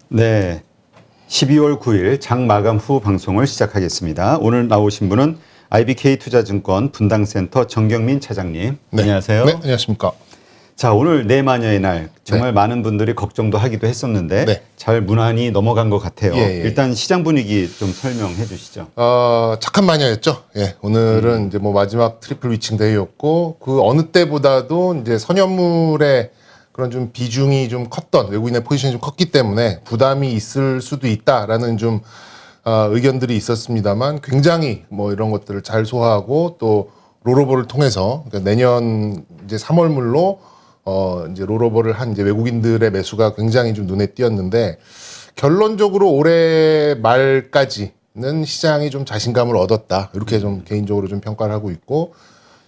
네, 12월 9일 장 마감 후 방송을 시작하겠습니다. 오늘 나오신 분은 IBK 투자증권 분당센터 정경민 차장님. 네. 안녕하세요. 네, 안녕하십니까. 자, 오늘 내 마녀의 날 정말 네. 많은 분들이 걱정도 하기도 했었는데 네. 잘 무난히 넘어간 것 같아요. 예. 일단 시장 분위기 좀 설명해 주시죠. 착한 마녀였죠. 예, 오늘은 이제 뭐 마지막 트리플 위칭 데이였고, 그 어느 때보다도 이제 선현물의 그런 좀 비중이 좀 컸던, 외국인의 포지션이 좀 컸기 때문에 부담이 있을 수도 있다라는 좀 의견들이 있었습니다만, 굉장히 뭐 이런 것들을 잘 소화하고 또 롤오버를 통해서, 그러니까 내년 이제 3월물로 이제 롤오버를 한 이제 외국인들의 매수가 굉장히 좀 눈에 띄었는데, 결론적으로 올해 말까지는 시장이 좀 자신감을 얻었다. 이렇게 좀 개인적으로 좀 평가를 하고 있고,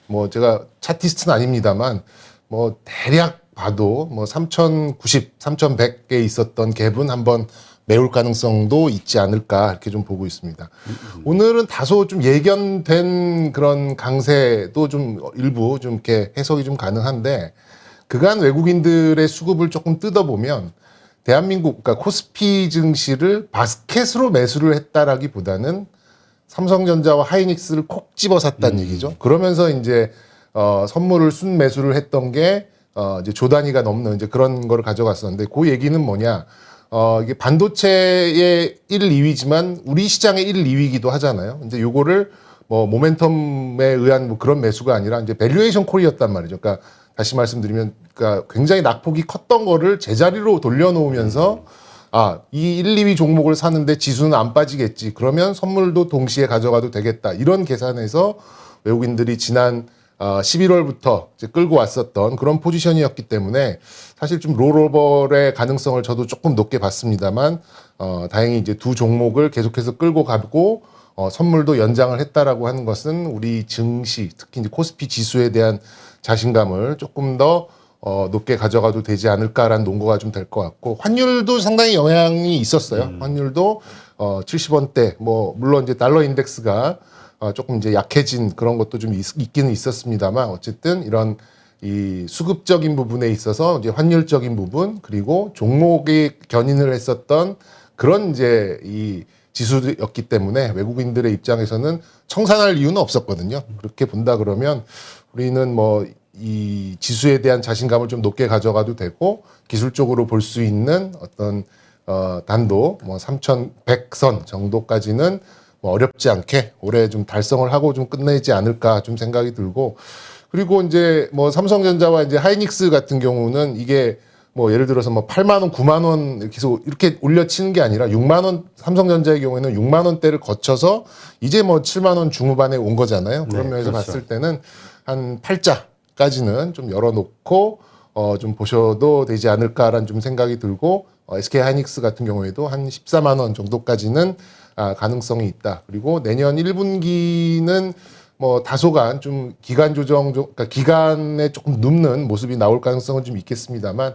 뭐 제가 차티스트는 아닙니다만, 뭐 대략 봐도 뭐 3,090, 3,100개 있었던 갭은 한번 메울 가능성도 있지 않을까 이렇게 좀 보고 있습니다. 오늘은 다소 좀 예견된 그런 강세도 좀 일부 좀 이렇게 해석이 좀 가능한데, 그간 외국인들의 수급을 조금 뜯어보면 대한민국, 그러니까 코스피 증시를 바스켓으로 매수를 했다라기보다는 삼성전자와 하이닉스를 콕 집어 샀다는 얘기죠. 그러면서 이제 선물을 순매수를 했던 게 이제 조 단위가 넘는 이제 그런 거를 가져갔었는데, 그 얘기는 뭐냐? 이게 반도체의 1, 2위지만 우리 시장의 1, 2위이기도 하잖아요. 이제 요거를 뭐 모멘텀에 의한 뭐 그런 매수가 아니라 이제 밸류에이션 콜이었단 말이죠. 그러니까 다시 말씀드리면, 그러니까 굉장히 낙폭이 컸던 거를 제자리로 돌려놓으면서 이 1, 2위 종목을 사는데 지수는 안 빠지겠지. 그러면 선물도 동시에 가져가도 되겠다. 이런 계산에서 외국인들이 지난 11월부터 이제 끌고 왔었던 그런 포지션이었기 때문에 사실 좀 롤오버의 가능성을 저도 조금 높게 봤습니다만, 다행히 이제 두 종목을 계속해서 끌고 가고 선물도 연장을 했다라고 하는 것은 우리 증시, 특히 이제 코스피 지수에 대한 자신감을 조금 더 높게 가져가도 되지 않을까라는 논거가 좀 될 것 같고, 환율도 상당히 영향이 있었어요. 환율도 70원대, 뭐 물론 이제 달러 인덱스가 조금 이제 약해진 그런 것도 좀 있기는 있었습니다만, 어쨌든 이런 이 수급적인 부분에 있어서 이제 환율적인 부분, 그리고 종목이 견인을 했었던 그런 이제 이 지수였기 때문에 외국인들의 입장에서는 청산할 이유는 없었거든요. 그렇게 본다 그러면 우리는 뭐 이 지수에 대한 자신감을 좀 높게 가져가도 되고, 기술적으로 볼 수 있는 어떤 단도 뭐 3,100선 정도까지는 뭐 어렵지 않게 올해 좀 달성을 하고 좀 끝내지 않을까 좀 생각이 들고, 그리고 이제 뭐 삼성전자와 이제 하이닉스 같은 경우는 이게 뭐 예를 들어서 뭐 8만 원, 9만 원 계속 이렇게 올려치는 게 아니라 6만 원, 삼성전자의 경우에는 6만 원대를 거쳐서 이제 뭐 7만 원 중후반에 온 거잖아요. 그런 면에서 그렇죠. 봤을 때는 한 8자까지는 좀 열어놓고 좀 보셔도 되지 않을까라는 좀 생각이 들고, SK 하이닉스 같은 경우에도 한 14만 원 정도까지는 가능성이 있다. 그리고 내년 1분기는 뭐 다소간 좀 기간 조정, 그러니까 기간에 조금 눕는 모습이 나올 가능성은 좀 있겠습니다만,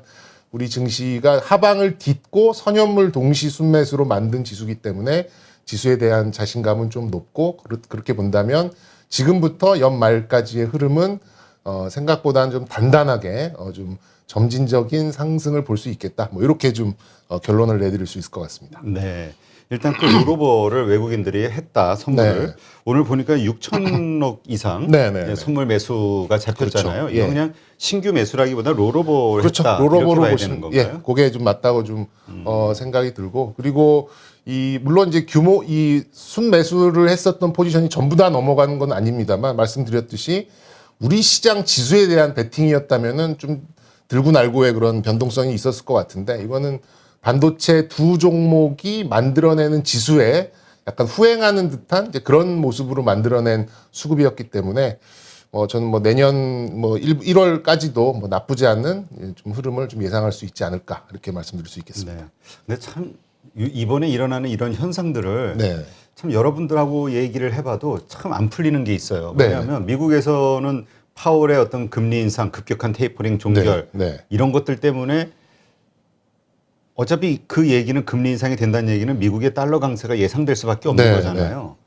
우리 증시가 하방을 딛고 선현물 동시 순매수로 만든 지수기 때문에 지수에 대한 자신감은 좀 높고, 그렇게 본다면 지금부터 연말까지의 흐름은 생각보다는 좀 단단하게 좀 점진적인 상승을 볼 수 있겠다. 뭐 이렇게 좀 결론을 내드릴 수 있을 것 같습니다. 네. 일단 그 롤오버를 외국인들이 했다, 선물을. 네. 오늘 보니까 6천억 이상 네. 선물 매수가 잡혔잖아요. 그렇죠. 이거 예. 그냥 신규 매수라기보다 롤오버를 그렇죠. 했다. 롤오버로 이렇게 봐야 보시면, 되는 건가요? 예, 그게 좀 맞다고 좀 생각이 들고, 그리고 물론 이제 이 순매수를 했었던 포지션이 전부 다 넘어가는 건 아닙니다만, 말씀드렸듯이 우리 시장 지수에 대한 베팅이었다면은 좀 들고 날고의 그런 변동성이 있었을 것 같은데, 이거는 반도체 두 종목이 만들어내는 지수에 약간 후행하는 듯한 이제 그런 모습으로 만들어낸 수급이었기 때문에 저는 뭐 내년 뭐 1월까지도 뭐 나쁘지 않은 좀 흐름을 좀 예상할 수 있지 않을까, 이렇게 말씀드릴 수 있겠습니다. 네. 근데 참 이번에 일어나는 이런 현상들을 네. 참 여러분들하고 얘기를 해봐도 참 안 풀리는 게 있어요. 네. 왜냐하면 미국에서는 파월의 어떤 금리 인상, 급격한 테이퍼링 종결 네. 이런 것들 때문에 어차피 그 얘기는 금리 인상이 된다는 얘기는 미국의 달러 강세가 예상될 수밖에 없는 네, 거잖아요.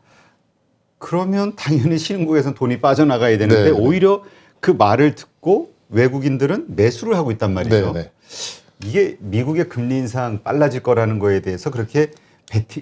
그러면 당연히 신흥국에서는 돈이 빠져나가야 되는데 네. 오히려 그 말을 듣고 외국인들은 매수를 하고 있단 말이죠. 네. 이게 미국의 금리 인상 빨라질 거라는 거에 대해서 그렇게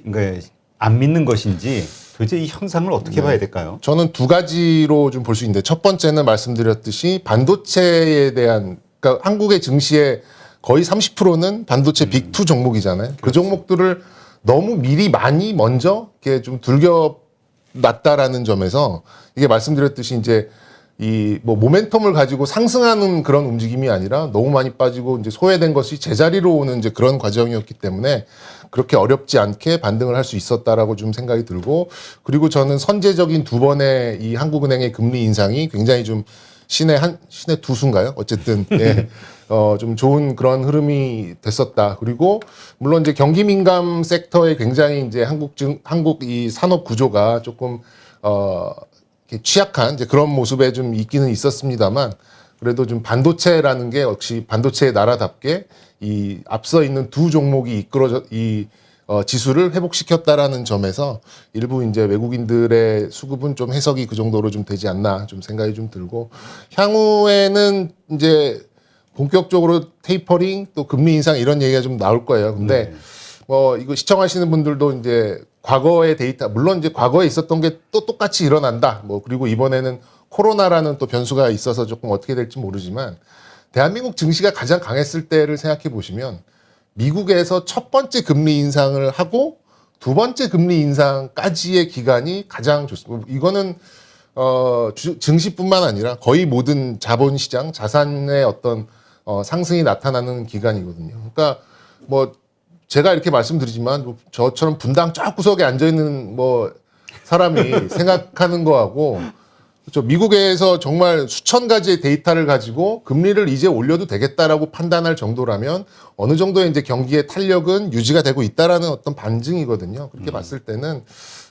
그러니까 안 믿는 것인지 도대체 이 현상을 어떻게 봐야 될까요? 저는 두 가지로 좀 볼 수 있는데 첫 번째는 말씀드렸듯이 반도체에 대한 그러니까 한국의 증시의 거의 30%는 반도체 빅2 종목이잖아요. 그 종목들을 너무 미리 많이 먼저 이렇게 좀 들겨놨다라는 점에서 이게 말씀드렸듯이 이제 이 뭐 모멘텀을 가지고 상승하는 그런 움직임이 아니라 너무 많이 빠지고 이제 소외된 것이 제자리로 오는 이제 그런 과정이었기 때문에 그렇게 어렵지 않게 반등을 할 수 있었다라고 좀 생각이 들고 그리고 저는 선제적인 두 번의 이 한국은행의 금리 인상이 굉장히 좀 신의 두 수인가요? 어쨌든 예. 좀 좋은 그런 흐름이 됐었다. 그리고 물론 이제 경기 민감 섹터에 굉장히 이제 한국 이 산업 구조가 조금 이렇게 취약한 이제 그런 모습에 좀 있기는 있었습니다만 그래도 좀 반도체라는 게 역시 반도체의 나라답게 이 앞서 있는 두 종목이 이끌어져 지수를 회복시켰다라는 점에서 일부 이제 외국인들의 수급은 좀 해석이 그 정도로 좀 되지 않나 좀 생각이 좀 들고 향후에는 이제 본격적으로 테이퍼링 또 금리 인상 이런 얘기가 좀 나올 거예요. 근데 뭐 이거 시청하시는 분들도 이제 과거의 데이터 물론 이제 과거에 있었던 게 또 똑같이 일어난다. 뭐 그리고 이번에는 코로나라는 또 변수가 있어서 조금 어떻게 될지 모르지만 대한민국 증시가 가장 강했을 때를 생각해 보시면 미국에서 첫 번째 금리 인상을 하고 두 번째 금리 인상까지의 기간이 가장 좋습니다. 이거는 증시뿐만 아니라 거의 모든 자본시장 자산의 어떤 상승이 나타나는 기간이거든요. 그러니까 뭐 제가 이렇게 말씀드리지만 뭐 저처럼 분당 쫙 구석에 앉아 있는 뭐 사람이 생각하는 거하고 그렇죠. 미국에서 정말 수천 가지의 데이터를 가지고 금리를 이제 올려도 되겠다라고 판단할 정도라면 어느 정도의 이제 경기의 탄력은 유지가 되고 있다라는 어떤 반증이거든요. 그렇게 봤을 때는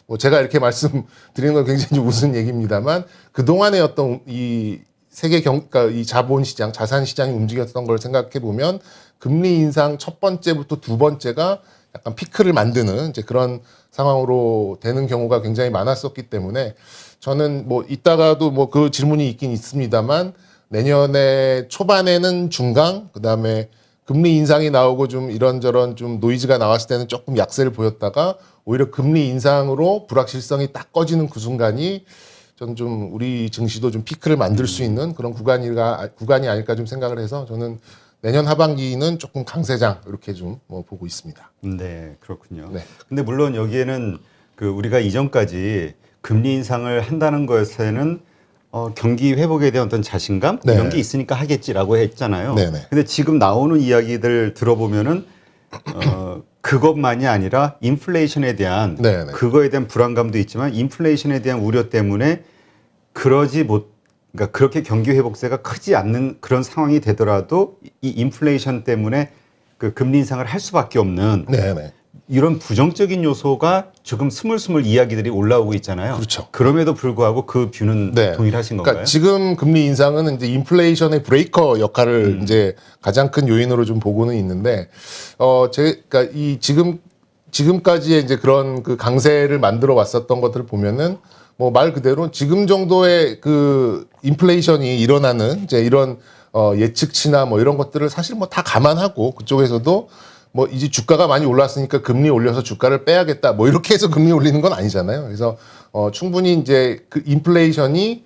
뭐 제가 이렇게 말씀드리는 건 굉장히 웃은 얘기입니다만 그 동안의 어떤 이 세계 그러니까 이 자본시장, 자산시장이 움직였던 걸 생각해 보면 금리 인상 첫 번째부터 두 번째가 약간 피크를 만드는 이제 그런 상황으로 되는 경우가 굉장히 많았었기 때문에 저는 뭐 이따가도 뭐 그 질문이 있긴 있습니다만 내년에 초반에는 중강 그다음에 금리 인상이 나오고 좀 이런저런 좀 노이즈가 나왔을 때는 조금 약세를 보였다가 오히려 금리 인상으로 불확실성이 딱 꺼지는 그 순간이 저는 좀 우리 증시도 좀 피크를 만들 수 있는 그런 구간이 아닐까 좀 생각을 해서 저는 내년 하반기는 조금 강세장 이렇게 좀 뭐 보고 있습니다. 네, 그렇군요. 네. 근데 물론 여기에는 그 우리가 이전까지 금리 인상을 한다는 것에는 경기 회복에 대한 어떤 자신감 네. 이런 게 있으니까 하겠지라고 했잖아요. 네네. 근데 지금 나오는 이야기들 들어보면은 그것만이 아니라 인플레이션에 대한 네네. 그거에 대한 불안감도 있지만 인플레이션에 대한 우려 때문에 그러니까 그렇게 경기 회복세가 크지 않는 그런 상황이 되더라도 이 인플레이션 때문에 그 금리 인상을 할 수밖에 없는 네네. 이런 부정적인 요소가 지금 스물스물 이야기들이 올라오고 있잖아요. 그렇죠. 그럼에도 불구하고 그 뷰는 네. 동일하신 건가요? 그러니까 지금 금리 인상은 이제 인플레이션의 브레이커 역할을 이제 가장 큰 요인으로 좀 보고는 있는데, 그러니까 이 지금까지의 이제 그런 그 강세를 만들어 왔었던 것들을 보면은 뭐 말 그대로 지금 정도의 그 인플레이션이 일어나는 이제 이런 예측치나 뭐 이런 것들을 사실 뭐 다 감안하고 그쪽에서도 뭐 이제 주가가 많이 올랐으니까 금리 올려서 주가를 빼야겠다 뭐 이렇게 해서 금리 올리는 건 아니잖아요. 그래서 충분히 이제 그 인플레이션이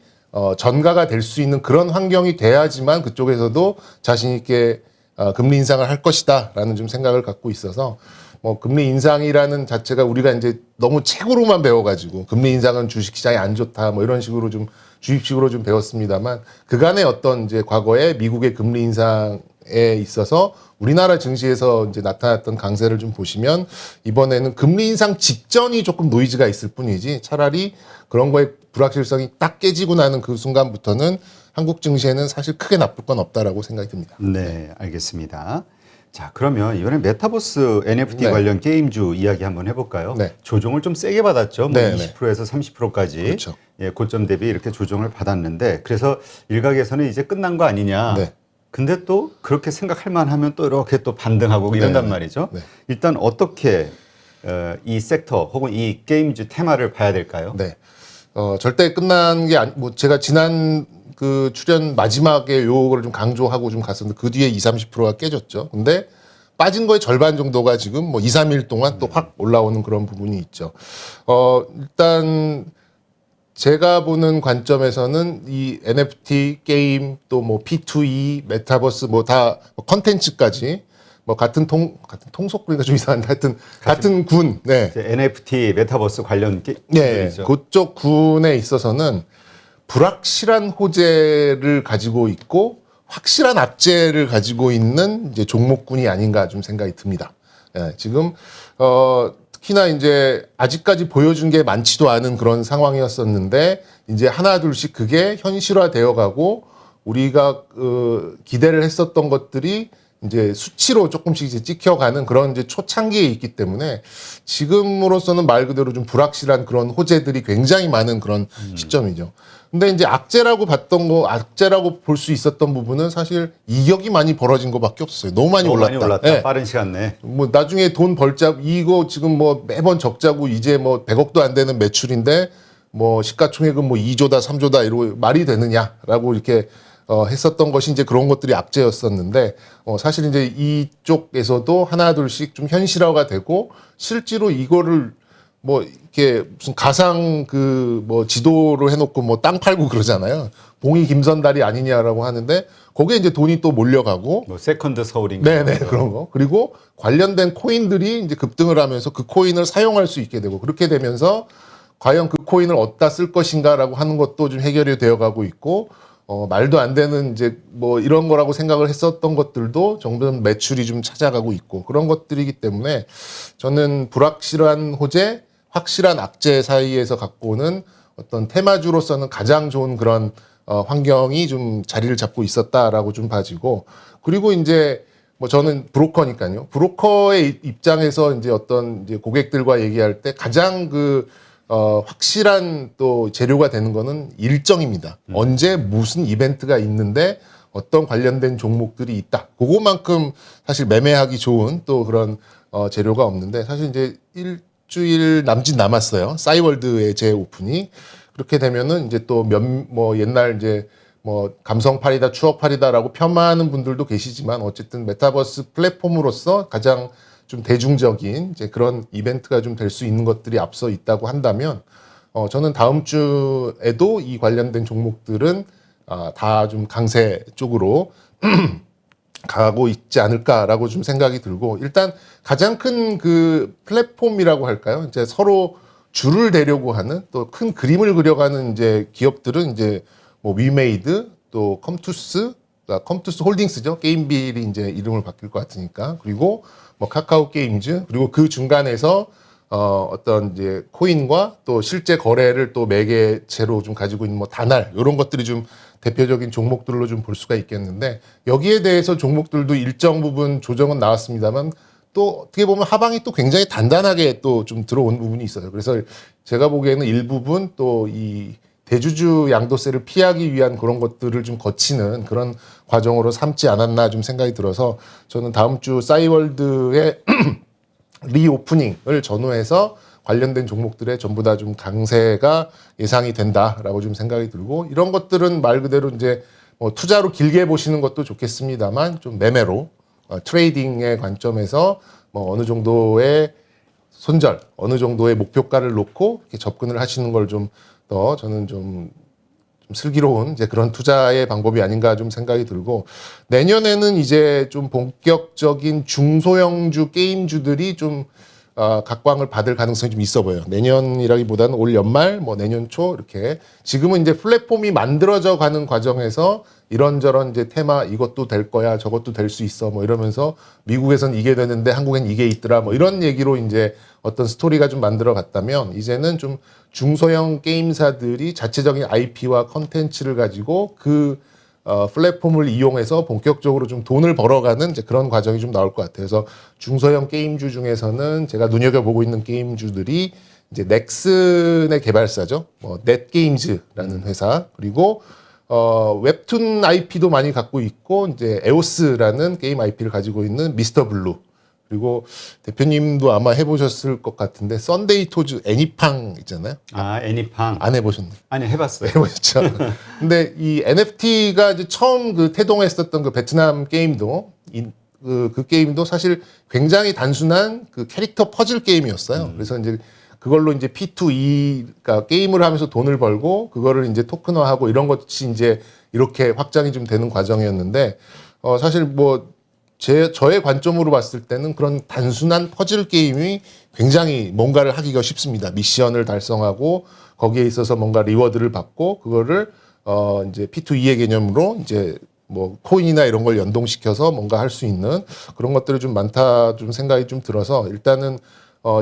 전가가 될 수 있는 그런 환경이 돼야지만 그쪽에서도 자신 있게 금리 인상을 할 것이다라는 좀 생각을 갖고 있어서 뭐 금리 인상이라는 자체가 우리가 이제 너무 책으로만 배워가지고 금리 인상은 주식시장이 안 좋다 뭐 이런 식으로 좀 주입식으로 좀 배웠습니다만 그간의 어떤 이제 과거에 미국의 금리 인상에 있어서 우리나라 증시에서 이제 나타났던 강세를 좀 보시면 이번에는 금리 인상 직전이 조금 노이즈가 있을 뿐이지 차라리 그런 거에 불확실성이 딱 깨지고 나는 그 순간부터는 한국 증시에는 사실 크게 나쁠 건 없다라고 생각이 듭니다. 네, 알겠습니다. 자, 그러면 이번에 메타버스 NFT 네. 관련 게임주 이야기 한번 해볼까요? 네. 조정을 좀 세게 받았죠. 뭐 네, 네. 20%에서 30%까지 그렇죠. 예, 고점 대비 이렇게 조정을 받았는데 그래서 일각에서는 이제 끝난 거 아니냐. 네. 근데 또 그렇게 생각할 만하면 또 이렇게 또 반등하고 이런단 네. 말이죠. 네. 일단 어떻게 이 섹터 혹은 이 게임주 테마를 봐야 될까요? 네. 절대 끝난 게 뭐 제가 지난 그 출연 마지막에 요거를 좀 강조하고 좀 갔었는데 그 뒤에 20-30%가 깨졌죠. 근데 빠진 거의 절반 정도가 지금 뭐 2-3일 동안 또 확 올라오는 그런 부분이 있죠. 일단 제가 보는 관점에서는 이 NFT 게임 또 뭐 P2E 메타버스 뭐 다 컨텐츠까지 뭐 같은 통속 그러니까 좀 이상한데 하여튼 같은 군 네. 이제 NFT 메타버스 관련 네. 게임이죠. 그쪽 군에 있어서는 불확실한 호재를 가지고 있고 확실한 악재를 가지고 있는 이제 종목군이 아닌가 좀 생각이 듭니다. 예, 지금 특히나 이제 아직까지 보여준 게 많지도 않은 그런 상황이었었는데 이제 하나 둘씩 그게 현실화되어 가고 우리가 기대를 했었던 것들이 이제 수치로 조금씩 이제 찍혀가는 그런 이제 초창기에 있기 때문에 지금으로서는 말 그대로 좀 불확실한 그런 호재들이 굉장히 많은 그런 시점이죠. 근데 이제 악재라고 볼 수 있었던 부분은 사실 이격이 많이 벌어진 것밖에 없었어요. 너무 많이 너무 올랐다. 많이 올랐다. 예. 빠른 시간 내에. 뭐 나중에 돈 벌자 이거 지금 뭐 매번 적자고 이제 뭐 100억도 안 되는 매출인데 뭐 시가총액은 뭐 2조다 3조다 이러고 말이 되느냐라고 이렇게 했었던 것이 이제 그런 것들이 악재였었는데 사실 이제 이쪽에서도 하나 둘씩 좀 현실화가 되고 실제로 이거를 뭐 이렇게 무슨 가상 그 뭐 지도를 해놓고 뭐 땅 팔고 그러잖아요. 봉이 김선달이 아니냐라고 하는데 거기에 이제 돈이 또 몰려가고 뭐 세컨드 서울인가. 네네 그런 거 그리고 관련된 코인들이 이제 급등을 하면서 그 코인을 사용할 수 있게 되고 그렇게 되면서 과연 그 코인을 어디다 쓸 것인가라고 하는 것도 좀 해결이 되어가고 있고 말도 안 되는 이제 뭐 이런 거라고 생각을 했었던 것들도 점점 매출이 좀 찾아가고 있고 그런 것들이기 때문에 저는 불확실한 호재, 확실한 악재 사이에서 갖고 오는 어떤 테마주로서는 가장 좋은 그런 환경이 좀 자리를 잡고 있었다라고 좀 봐지고 그리고 이제 뭐 저는 브로커니까요. 브로커의 입장에서 이제 어떤 이제 고객들과 얘기할 때 가장 확실한 또 재료가 되는 거는 일정입니다. 언제 무슨 이벤트가 있는데 어떤 관련된 종목들이 있다. 그거만큼 사실 매매하기 좋은 또 그런 재료가 없는데 사실 이제 일주일 남짓 남았어요. 싸이월드의 재오픈이. 그렇게 되면은 이제 또 뭐 옛날 이제 뭐 감성팔이다 추억팔이다라고 폄하하는 분들도 계시지만 어쨌든 메타버스 플랫폼으로서 가장 좀 대중적인 이제 그런 이벤트가 좀 될 수 있는 것들이 앞서 있다고 한다면 저는 다음 주에도 이 관련된 종목들은 다 좀 강세 쪽으로 가고 있지 않을까라고 좀 생각이 들고 일단 가장 큰 그 플랫폼이라고 할까요? 이제 서로 줄을 대려고 하는 또 큰 그림을 그려가는 이제 기업들은 이제 뭐 위메이드 또 컴투스 홀딩스죠. 게임빌이 이제 이름을 바뀔 것 같으니까 그리고 뭐 카카오 게임즈 그리고 그 중간에서 어떤 이제 코인과 또 실제 거래를 또 매개체로 좀 가지고 있는 뭐 다날 이런 것들이 좀 대표적인 종목들로 좀 볼 수가 있겠는데 여기에 대해서 종목들도 일정 부분 조정은 나왔습니다만 또 어떻게 보면 하방이 또 굉장히 단단하게 또 좀 들어온 부분이 있어요. 그래서 제가 보기에는 일부분 또 이 대주주 양도세를 피하기 위한 그런 것들을 좀 거치는 그런 과정으로 삼지 않았나 좀 생각이 들어서 저는 다음 주 싸이월드의 리오프닝을 전후해서 관련된 종목들에 전부 다 좀 강세가 예상이 된다라고 좀 생각이 들고 이런 것들은 말 그대로 이제 뭐 투자로 길게 보시는 것도 좋겠습니다만 좀 매매로 트레이딩의 관점에서 뭐 어느 정도의 손절, 어느 정도의 목표가를 놓고 이렇게 접근을 하시는 걸 좀 더 저는 좀 슬기로운 이제 그런 투자의 방법이 아닌가 좀 생각이 들고 내년에는 이제 좀 본격적인 중소형주 게임주들이 좀 각광을 받을 가능성이 좀 있어 보여요. 내년이라기보다는 올 연말, 뭐 내년 초 이렇게 지금은 이제 플랫폼이 만들어져 가는 과정에서 이런저런 이제 테마 이것도 될 거야, 저것도 될 수 있어, 뭐 이러면서 미국에선 이게 되는데 한국엔 이게 있더라, 뭐 이런 얘기로 이제 어떤 스토리가 좀 만들어 갔다면 이제는 좀 중소형 게임사들이 자체적인 IP와 컨텐츠를 가지고 그 플랫폼을 이용해서 본격적으로 좀 돈을 벌어가는 이제 그런 과정이 좀 나올 것 같아요. 그래서 중소형 게임주 중에서는 제가 눈여겨보고 있는 게임주들이 이제 넥슨의 개발사죠. 뭐 넷게임즈라는 회사 그리고 웹툰 IP도 많이 갖고 있고 이제 에오스라는 게임 IP를 가지고 있는 미스터 블루 그리고 대표님도 아마 해보셨을 것 같은데 썬데이 토즈 애니팡 있잖아요. 아, 애니팡. 안 해보셨나요? 아니, 해봤어요. 해보셨죠. 근데 이 NFT가 이제 처음 그 태동했었던 그 베트남 게임도 그 게임도 사실 굉장히 단순한 그 캐릭터 퍼즐 게임이었어요. 그래서 이제 그걸로 이제 P2E, 그러니까 게임을 하면서 돈을 벌고 그거를 이제 토큰화하고 이런 것이 이제 이렇게 확장이 좀 되는 과정이었는데 사실 뭐 저의 관점으로 봤을 때는 그런 단순한 퍼즐 게임이 굉장히 뭔가를 하기가 쉽습니다. 미션을 달성하고 거기에 있어서 뭔가 리워드를 받고 그거를 이제 P2E의 개념으로 이제 뭐 코인이나 이런 걸 연동시켜서 뭔가 할 수 있는 그런 것들이 좀 많다 좀 생각이 좀 들어서 일단은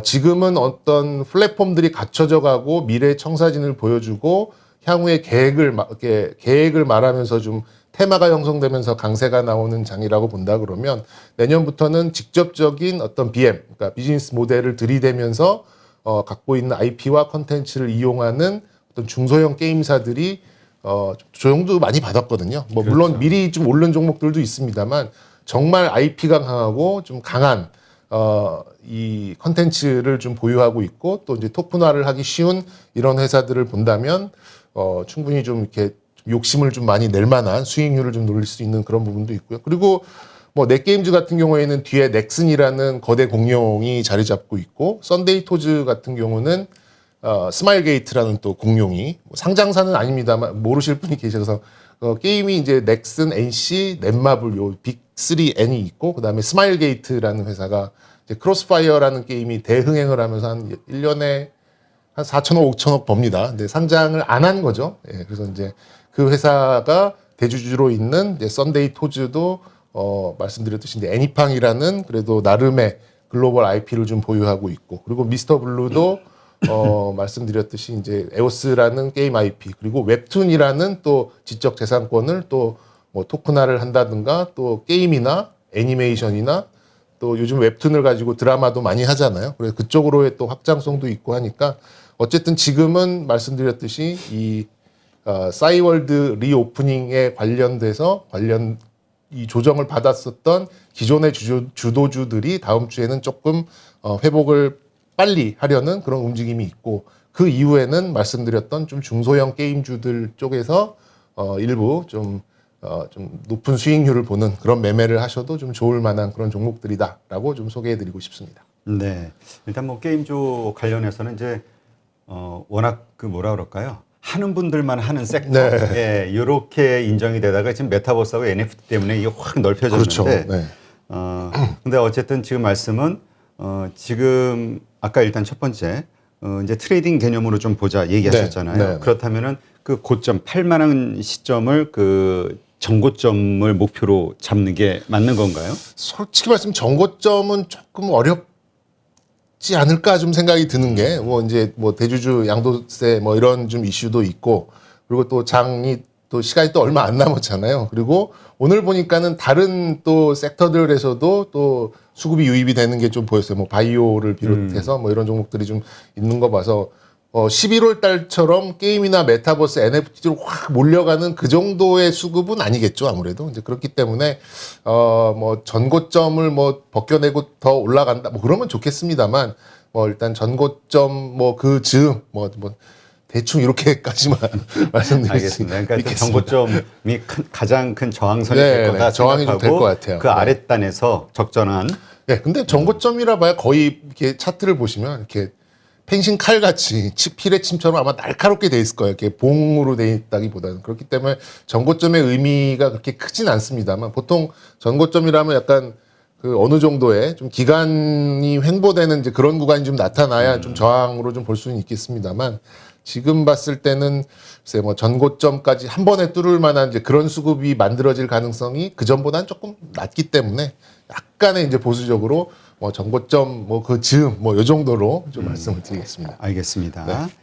지금은 어떤 플랫폼들이 갖춰져 가고 미래의 청사진을 보여주고 향후의 계획을 말하면서 좀 테마가 형성되면서 강세가 나오는 장이라고 본다 그러면 내년부터는 직접적인 어떤 BM, 그러니까 비즈니스 모델을 들이대면서 갖고 있는 IP와 컨텐츠를 이용하는 어떤 중소형 게임사들이 조용도 많이 받았거든요. 뭐 물론 그렇죠. 미리 좀 오른 종목들도 있습니다만 정말 IP가 강하고 좀 강한 이 컨텐츠를 좀 보유하고 있고 또 이제 토큰화를 하기 쉬운 이런 회사들을 본다면 충분히 좀 이렇게 욕심을 좀 많이 낼 만한 수익률을 좀 노릴 수 있는 그런 부분도 있고요. 그리고 뭐 넷게임즈 같은 경우에는 뒤에 넥슨이라는 거대 공룡이 자리 잡고 있고 썬데이 토즈 같은 경우는 스마일 게이트라는 또 공룡이 뭐 상장사는 아닙니다만 모르실 분이 계셔서 게임이 이제 넥슨, NC, 넷마블 요 빅3N이 있고 그다음에 스마일 게이트라는 회사가 이제 크로스파이어라는 게임이 대흥행을 하면서 한 1년에 한 4천억, 5천억 법니다. 근데 상장을 안 한 거죠. 예, 그래서 이제 그 회사가 대주주로 있는 이제 썬데이 토즈도 말씀드렸듯이 이제 애니팡이라는 그래도 나름의 글로벌 IP를 좀 보유하고 있고 그리고 미스터 블루도 말씀드렸듯이 이제 에오스라는 게임 IP 그리고 웹툰이라는 또 지적 재산권을 또 뭐 토큰화를 한다든가 또 게임이나 애니메이션이나 또 요즘 웹툰을 가지고 드라마도 많이 하잖아요. 그래서 그쪽으로의 또 확장성도 있고 하니까 어쨌든 지금은 말씀드렸듯이 이 싸이월드 리오프닝에 관련돼서 이 조정을 받았었던 기존의 주도주들이 다음 주에는 조금 회복을 빨리 하려는 그런 움직임이 있고 그 이후에는 말씀드렸던 좀 중소형 게임주들 쪽에서 일부 좀 높은 수익률을 보는 그런 매매를 하셔도 좀 좋을 만한 그런 종목들이다라고 좀 소개해드리고 싶습니다. 네. 일단 뭐 게임주 관련해서는 이제 워낙 그 뭐라 그럴까요? 하는 분들만 하는 섹터. 네. 예, 이렇게 인정이 되다가 지금 메타버스하고 NFT 때문에 이게 확 넓혀졌는데. 그렇죠. 네. 근데 어쨌든 지금 말씀은 지금 아까 일단 첫 번째 이제 트레이딩 개념으로 좀 보자 얘기하셨잖아요. 네. 네. 그렇다면은 그 고점 8만원 시점을 그 정고점을 목표로 잡는 게 맞는 건가요? 솔직히 말씀 정고점은 조금 어렵지 않을까 좀 생각이 드는 게 뭐 이제 뭐 대주주 양도세 뭐 이런 좀 이슈도 있고 그리고 또 장이 또 시간이 또 얼마 안 남았잖아요. 그리고 오늘 보니까는 다른 또 섹터들에서도 또 수급이 유입이 되는 게 좀 보였어요. 뭐 바이오를 비롯해서 뭐 이런 종목들이 좀 있는 거 봐서 11월 달처럼 게임이나 메타버스 NFT로 확 몰려가는 그 정도의 수급은 아니겠죠, 아무래도. 이제 그렇기 때문에, 뭐, 전고점을 뭐, 벗겨내고 더 올라간다, 뭐, 그러면 좋겠습니다만, 뭐, 일단 전고점, 뭐, 그 즈음, 대충 이렇게까지만 말씀드리겠습니다. 알겠습니다. 그러니까 정고점이 가장 큰 저항선이 될 거다 저항이 좀 될 것 같아요. 그 아랫단에서 적절한. 네, 근데 전고점이라 봐야 거의 이렇게 차트를 보시면 이렇게 펜싱 칼 같이 필의 침처럼 아마 날카롭게 돼 있을 거예요. 이렇게 봉으로 돼 있다기보다는 그렇기 때문에 전고점의 의미가 그렇게 크진 않습니다만 보통 전고점이라면 약간 그 어느 정도의 좀 기간이 횡보되는 이제 그런 구간이 좀 나타나야 좀 저항으로 좀 볼 수는 있겠습니다만 지금 봤을 때는 글쎄 뭐 전고점까지 한 번에 뚫을 만한 이제 그런 수급이 만들어질 가능성이 그 전보다는 조금 낮기 때문에 약간의 이제 보수적으로 뭐 전고점 뭐 그 즈음 뭐 요 정도로 좀 말씀을 드리겠습니다. 알겠습니다. 네.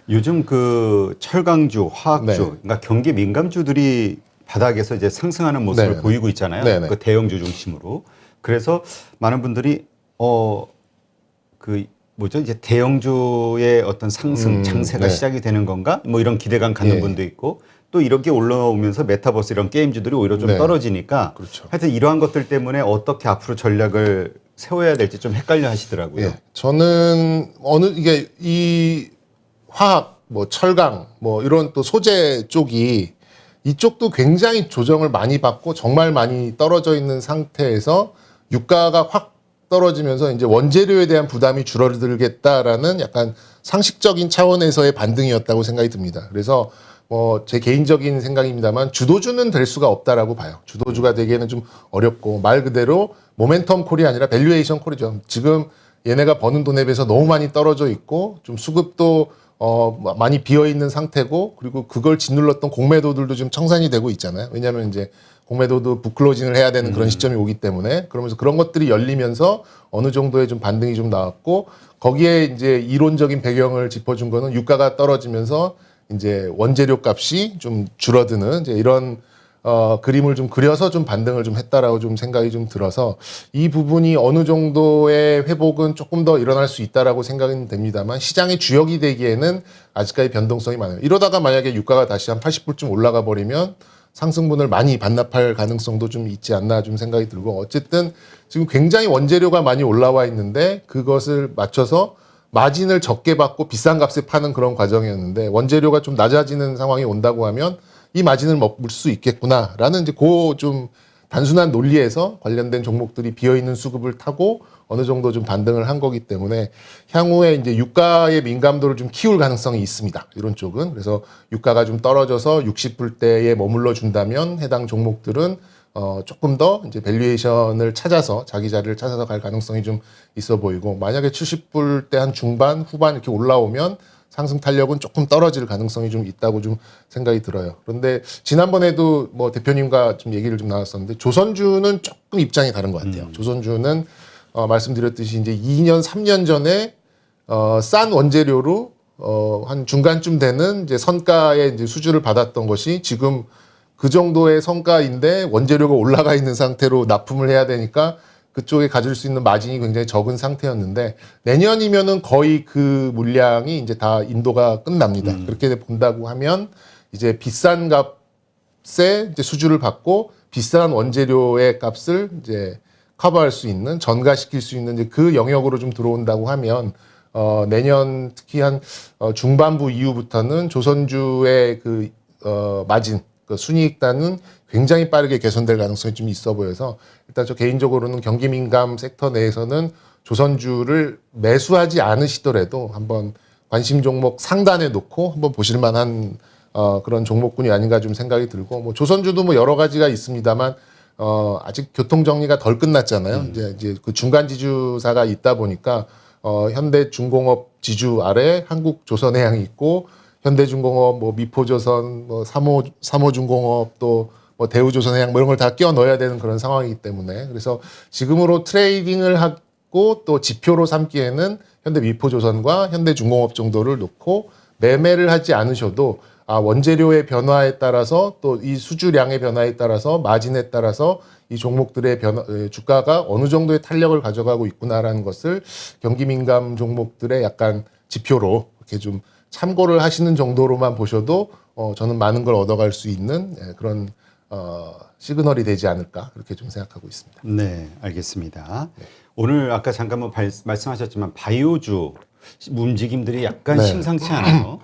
요즘 그 철강주, 화학주, 네. 그러니까 경기 민감주들이 바닥에서 이제 상승하는 모습을 네. 보이고 있잖아요. 네. 그 대형주 중심으로. 그래서 많은 분들이 그 뭐죠? 이제 대형주의 어떤 상승, 장세가 네. 시작이 되는 건가? 뭐 이런 기대감 갖는 예. 분도 있고 또 이렇게 올라오면서 메타버스 이런 게임주들이 오히려 좀 네. 떨어지니까 그렇죠. 하여튼 이러한 것들 때문에 어떻게 앞으로 전략을 세워야 될지 좀 헷갈려 하시더라고요. 예. 저는 이게 이 화학, 뭐 철강, 뭐 이런 또 소재 쪽이 이쪽도 굉장히 조정을 많이 받고 정말 많이 떨어져 있는 상태에서 유가가 확 떨어지면서 이제 원재료에 대한 부담이 줄어들겠다라는 약간 상식적인 차원에서의 반등이었다고 생각이 듭니다. 그래서 뭐 제 개인적인 생각입니다만 주도주는 될 수가 없다라고 봐요. 주도주가 되기에는 좀 어렵고 말 그대로 모멘텀 콜이 아니라 밸류에이션 콜이죠. 지금 얘네가 버는 돈에 비해서 너무 많이 떨어져 있고 좀 수급도 많이 비어 있는 상태고 그리고 그걸 짓눌렀던 공매도들도 지금 청산이 되고 있잖아요. 왜냐하면 이제 공매도도 북클로징을 해야 되는 그런 시점이 오기 때문에 그러면서 그런 것들이 열리면서 어느 정도의 좀 반등이 좀 나왔고 거기에 이제 이론적인 배경을 짚어준 거는 유가가 떨어지면서 이제 원재료 값이 좀 줄어드는 이제 이런 그림을 좀 그려서 좀 반등을 좀 했다라고 좀 생각이 좀 들어서 이 부분이 어느 정도의 회복은 조금 더 일어날 수 있다라고 생각은 됩니다만 시장의 주역이 되기에는 아직까지 변동성이 많아요. 이러다가 만약에 유가가 다시 한 80불쯤 올라가 버리면 상승분을 많이 반납할 가능성도 좀 있지 않나 좀 생각이 들고 어쨌든 지금 굉장히 원재료가 많이 올라와 있는데 그것을 맞춰서 마진을 적게 받고 비싼 값에 파는 그런 과정이었는데 원재료가 좀 낮아지는 상황이 온다고 하면 이 마진을 먹을 수 있겠구나라는 이제 그 좀 단순한 논리에서 관련된 종목들이 비어있는 수급을 타고 어느 정도 좀 반등을 한 거기 때문에 향후에 이제 유가의 민감도를 좀 키울 가능성이 있습니다. 이런 쪽은. 그래서 유가가 좀 떨어져서 60불대에 머물러 준다면 해당 종목들은 조금 더 이제 밸류에이션을 찾아서 자기 자리를 찾아서 갈 가능성이 좀 있어 보이고 만약에 70불대 한 중반 후반 이렇게 올라오면 상승 탄력은 조금 떨어질 가능성이 좀 있다고 좀 생각이 들어요. 그런데 지난번에도 뭐 대표님과 좀 얘기를 좀 나눴었는데 조선주는 조금 입장이 다른 것 같아요. 조선주는 말씀드렸듯이 이제 2년, 3년 전에 싼 원재료로 한 중간쯤 되는 이제 선가의 이제 수주를 받았던 것이 지금 그 정도의 성과인데 원재료가 올라가 있는 상태로 납품을 해야 되니까 그쪽에 가질 수 있는 마진이 굉장히 적은 상태였는데 내년이면은 거의 그 물량이 이제 다 인도가 끝납니다. 그렇게 본다고 하면 이제 비싼 값에 이제 수주를 받고 비싼 원재료의 값을 이제 커버할 수 있는 전가시킬 수 있는 이제 그 영역으로 좀 들어온다고 하면 내년 특히 한 중반부 이후부터는 조선주의 그 마진 그 순이익단은 굉장히 빠르게 개선될 가능성이 좀 있어 보여서 일단 저 개인적으로는 경기 민감 섹터 내에서는 조선주를 매수하지 않으시더라도 한번 관심 종목 상단에 놓고 한번 보실 만한 그런 종목군이 아닌가 좀 생각이 들고 뭐 조선주도 뭐 여러 가지가 있습니다만 아직 교통 정리가 덜 끝났잖아요. 이제 그 중간 지주사가 있다 보니까 현대중공업 지주 아래 한국조선해양이 있고 현대중공업, 뭐 미포조선, 뭐 삼호중공업 또 뭐 대우조선해양 뭐 이런 걸 다 끼워 넣어야 되는 그런 상황이기 때문에 그래서 지금으로 트레이딩을 하고 또 지표로 삼기에는 현대미포조선과 현대중공업 정도를 놓고 매매를 하지 않으셔도 원재료의 변화에 따라서 또 이 수주량의 변화에 따라서 마진에 따라서 이 종목들의 주가가 어느 정도의 탄력을 가져가고 있구나라는 것을 경기 민감 종목들의 약간 지표로 이렇게 좀 참고를 하시는 정도로만 보셔도 저는 많은 걸 얻어갈 수 있는 그런 시그널이 되지 않을까 그렇게 좀 생각하고 있습니다. 네, 알겠습니다. 오늘 아까 잠깐 말씀하셨지만 바이오주 움직임들이 약간 심상치 않아요.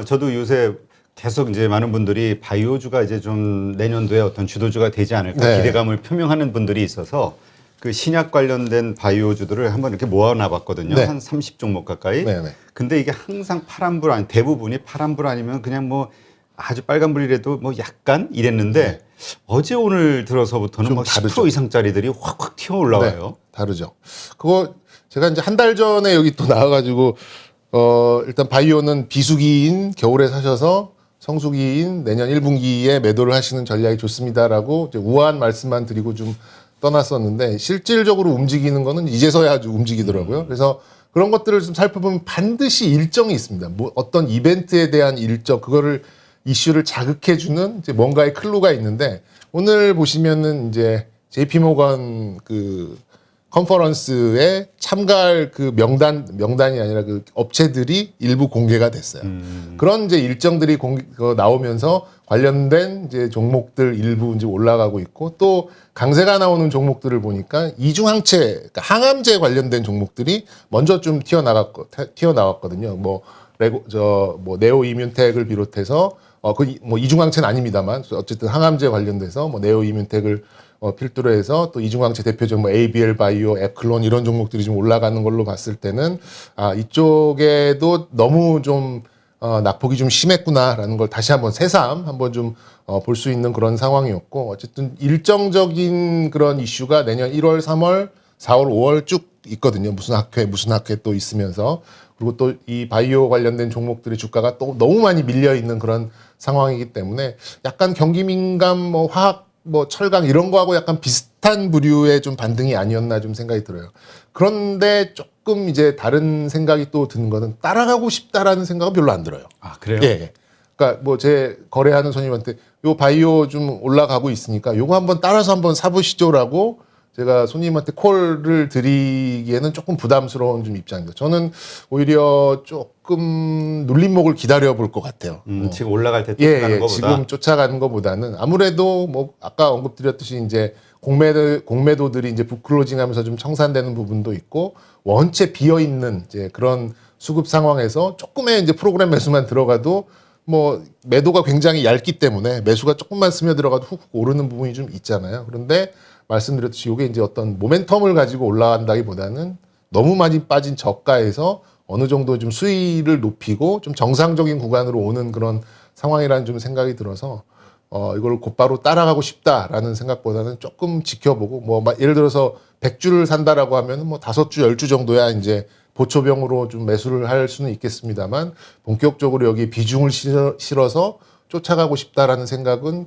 저도 요새 계속 이제 많은 분들이 바이오주가 이제 좀 내년도에 어떤 주도주가 되지 않을까 기대감을 표명하는 분들이 있어서 그 신약 관련된 바이오주들을 한번 이렇게 모아놔봤거든요. 한 30종목 가까이. 근데 이게 항상 파란불 아니 대부분이 파란불 아니면 그냥 뭐 아주 빨간불이라도 뭐 약간 이랬는데 어제 오늘 들어서부터는 뭐 10% 이상짜리들이 확확 튀어 올라와요. 다르죠. 그거 제가 이제 한 달 전에 여기 또 나와가지고 일단 바이오는 비수기인 겨울에 사셔서 성수기인 내년 1분기에 매도를 하시는 전략이 좋습니다라고 이제 우아한 말씀만 드리고 좀 떠났었는데 실질적으로 움직이는 거는 이제서야 아주 움직이더라고요. 그래서 그런 것들을 좀 살펴보면 반드시 일정이 있습니다. 뭐 어떤 이벤트에 대한 일정 그거를 이슈를 자극해주는 이제 뭔가의 클루가 있는데 오늘 보시면은 이제 JP모건 그 컨퍼런스에 참가할 그 명단이 아니라 그 업체들이 일부 공개가 됐어요. 그런 이제 일정들이 나오면서 관련된 이제 종목들 일부 이제 올라가고 있고 또 강세가 나오는 종목들을 보니까 이중항체, 그러니까 항암제 관련된 종목들이 먼저 좀 튀어나왔거든요. 뭐 네오 이뮨텍을 비롯해서 뭐 이중항체는 아닙니다만 어쨌든 항암제 관련돼서 뭐 네오 이뮨텍을 필두로 해서 또 이중항체 대표적 뭐 ABL 바이오, 에클론 이런 종목들이 좀 올라가는 걸로 봤을 때는 이쪽에도 너무 좀 낙폭이 좀 심했구나라는 걸 다시 한번 새삼 한번 좀 볼 수 있는 그런 상황이었고 어쨌든 일정적인 그런 이슈가 내년 1월, 3월, 4월, 5월 쭉 있거든요. 무슨 학회 또 있으면서 그리고 또 이 바이오 관련된 종목들의 주가가 또 너무 많이 밀려 있는 그런 상황이기 때문에 약간 경기 민감, 뭐 화학, 뭐 철강 이런 거하고 약간 비슷한 부류의 좀 반등이 아니었나 좀 생각이 들어요. 그런데 조금 이제 다른 생각이 또 드는 거는 따라가고 싶다라는 생각은 별로 안 들어요. 아, 그래요? 예. 그러니까 뭐 제 거래하는 손님한테 요 바이오 좀 올라가고 있으니까 요거 한번 따라서 한번 사보시죠라고 제가 손님한테 콜을 드리기에는 조금 부담스러운 좀 입장입니다. 저는 오히려 조금 눌림목을 기다려 볼 것 같아요. 지금 올라갈 때 쫓아가는 것보다. 지금 쫓아가는 것보다는 아무래도 뭐 아까 언급드렸듯이 이제 공매도들이 이제 북클로징하면서 좀 청산되는 부분도 있고 원체 비어 있는 이제 그런 수급 상황에서 조금의 이제 프로그램 매수만 들어가도 뭐 매도가 굉장히 얇기 때문에 매수가 조금만 스며들어가도 훅 오르는 부분이 좀 있잖아요. 그런데 말씀드렸듯이 이게 이제 어떤 모멘텀을 가지고 올라간다기보다는 너무 많이 빠진 저가에서 어느 정도 좀 수위를 높이고 좀 정상적인 구간으로 오는 그런 상황이라는 좀 생각이 들어서 이걸 곧바로 따라가고 싶다라는 생각보다는 조금 지켜보고 뭐 예를 들어서 100주를 산다라고 하면 뭐 5주, 10주 정도야 이제 보초병으로 좀 매수를 할 수는 있겠습니다만 본격적으로 여기 비중을 실어서 쫓아가고 싶다라는 생각은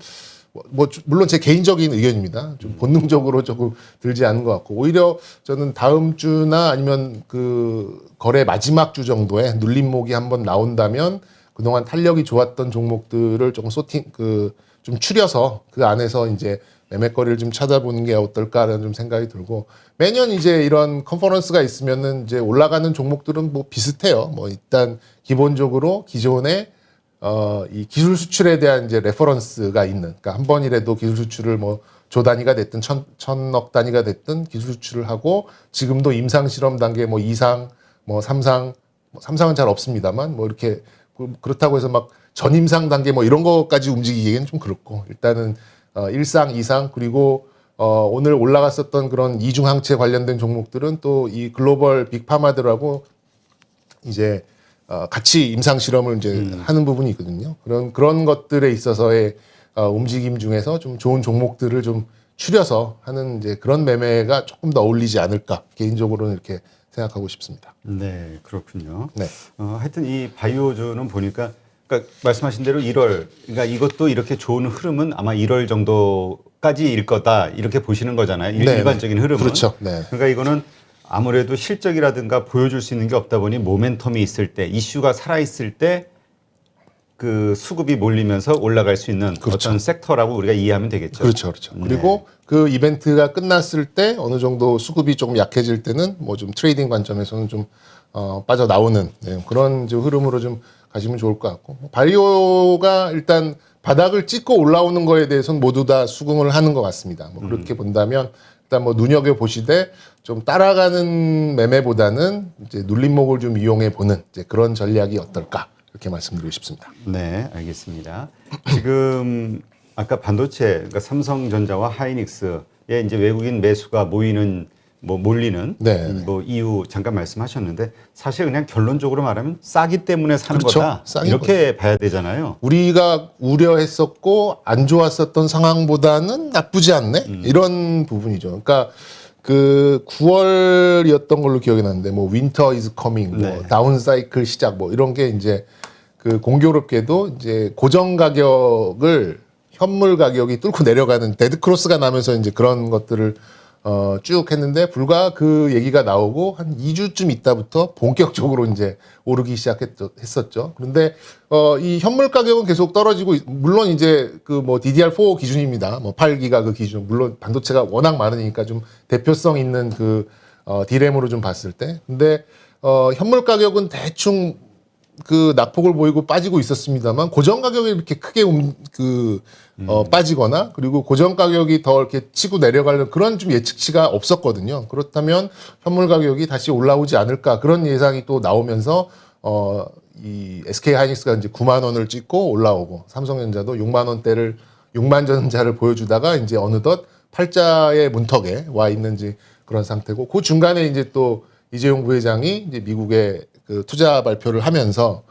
물론 제 개인적인 의견입니다. 좀 본능적으로 조금 들지 않은 것 같고 오히려 저는 다음 주나 아니면 그 거래 마지막 주 정도에 눌림목이 한번 나온다면 그동안 탄력이 좋았던 종목들을 조금 좀 추려서 그 안에서 이제 매매거리를 좀 찾아보는 게 어떨까라는 좀 생각이 들고 매년 이제 이런 컨퍼런스가 있으면은 이제 올라가는 종목들은 뭐 비슷해요. 뭐 일단 기본적으로 기존에 이 기술 수출에 대한 이제 레퍼런스가 있는, 그러니까 한 번이라도 기술 수출을 뭐 조 단위가 됐든 천억 단위가 됐든 기술 수출을 하고 지금도 임상 실험 단계 뭐 2상, 뭐 3상, 뭐 3상은 잘 없습니다만 뭐 이렇게 그렇다고 해서 막 전임상 단계 뭐 이런 것까지 움직이기에는 좀 그렇고 일단은 1상, 2상 그리고 오늘 올라갔었던 그런 이중항체 관련된 종목들은 또 이 글로벌 빅파마들하고 이제 같이 임상 실험을 이제 하는 부분이 있거든요. 그런 것들에 있어서의 움직임 중에서 좀 좋은 종목들을 좀 추려서 하는 이제 그런 매매가 조금 더 어울리지 않을까 개인적으로는 이렇게 생각하고 싶습니다. 네, 그렇군요. 네. 하여튼 이 바이오주는 보니까 그러니까 말씀하신 대로 1월, 그러니까 이것도 이렇게 좋은 흐름은 아마 1월 정도까지일 거다 이렇게 보시는 거잖아요. 네, 일반적인 흐름은. 그렇죠. 네. 그러니까 이거는 아무래도 실적이라든가 보여줄 수 있는 게 없다 보니 모멘텀이 있을 때, 이슈가 살아 있을 때 그 수급이 몰리면서 올라갈 수 있는 그렇죠. 어떤 sek터라고 우리가 이해하면 되겠죠. 그렇죠, 그렇죠. 네. 그리고 그 이벤트가 끝났을 때 어느 정도 수급이 조금 약해질 때는 뭐 좀 트레이딩 관점에서는 좀 빠져나오는 그런 이제 흐름으로 좀 가시면 좋을 것 같고 바이오가 일단 바닥을 찍고 올라오는 거에 대해서는 모두 다 수긍을 하는 것 같습니다. 뭐 그렇게 본다면 일단 뭐 눈여겨 보시되 좀 따라가는 매매보다는 이제 눌림목을 좀 이용해 보는 이제 그런 전략이 어떨까 이렇게 말씀드리고 싶습니다. 네, 알겠습니다. 지금 아까 반도체, 그러니까 삼성전자와 하이닉스에 이제 외국인 매수가 몰리는 네. 뭐 이유 잠깐 말씀하셨는데 사실 그냥 결론적으로 말하면 싸기 때문에 사는 그렇죠. 거다 싸긴 이렇게 봐야 되잖아요. 우리가 우려했었고 안 좋았었던 상황보다는 나쁘지 않네 이런 부분이죠. 그러니까 그 9월이었던 걸로 기억이 나는데 뭐 윈터 이즈 커밍, 뭐 네. 다운 사이클 시작 뭐 이런 게 이제 그 공교롭게도 이제 고정 가격을 현물 가격이 뚫고 내려가는 데드 크로스가 나면서 이제 그런 것들을 쭉 했는데 불과 그 얘기가 나오고 한 2주쯤 있다부터 본격적으로 이제 오르기 시작했었죠. 그런데 이 현물 가격은 계속 떨어지고 물론 이제 그 뭐 DDR4 기준입니다. 뭐 8기가 그 기준. 물론 반도체가 워낙 많으니까 좀 대표성 있는 그 D램으로 좀 봤을 때. 근데 현물 가격은 대충 그 낙폭을 보이고 빠지고 있었습니다만 고정 가격이 이렇게 크게 빠지거나 그리고 고정 가격이 더 이렇게 치고 내려가는 그런 좀 예측치가 없었거든요. 그렇다면 현물 가격이 다시 올라오지 않을까 그런 예상이 또 나오면서 이 SK 하이닉스가 이제 9만 원을 찍고 올라오고 삼성전자도 6만 원대를 6만 전자를 보여주다가 이제 어느덧 팔자의 문턱에 와 있는지 그런 상태고 그 중간에 이제 또 이재용 부회장이 이제 미국에 그 투자 발표를 하면서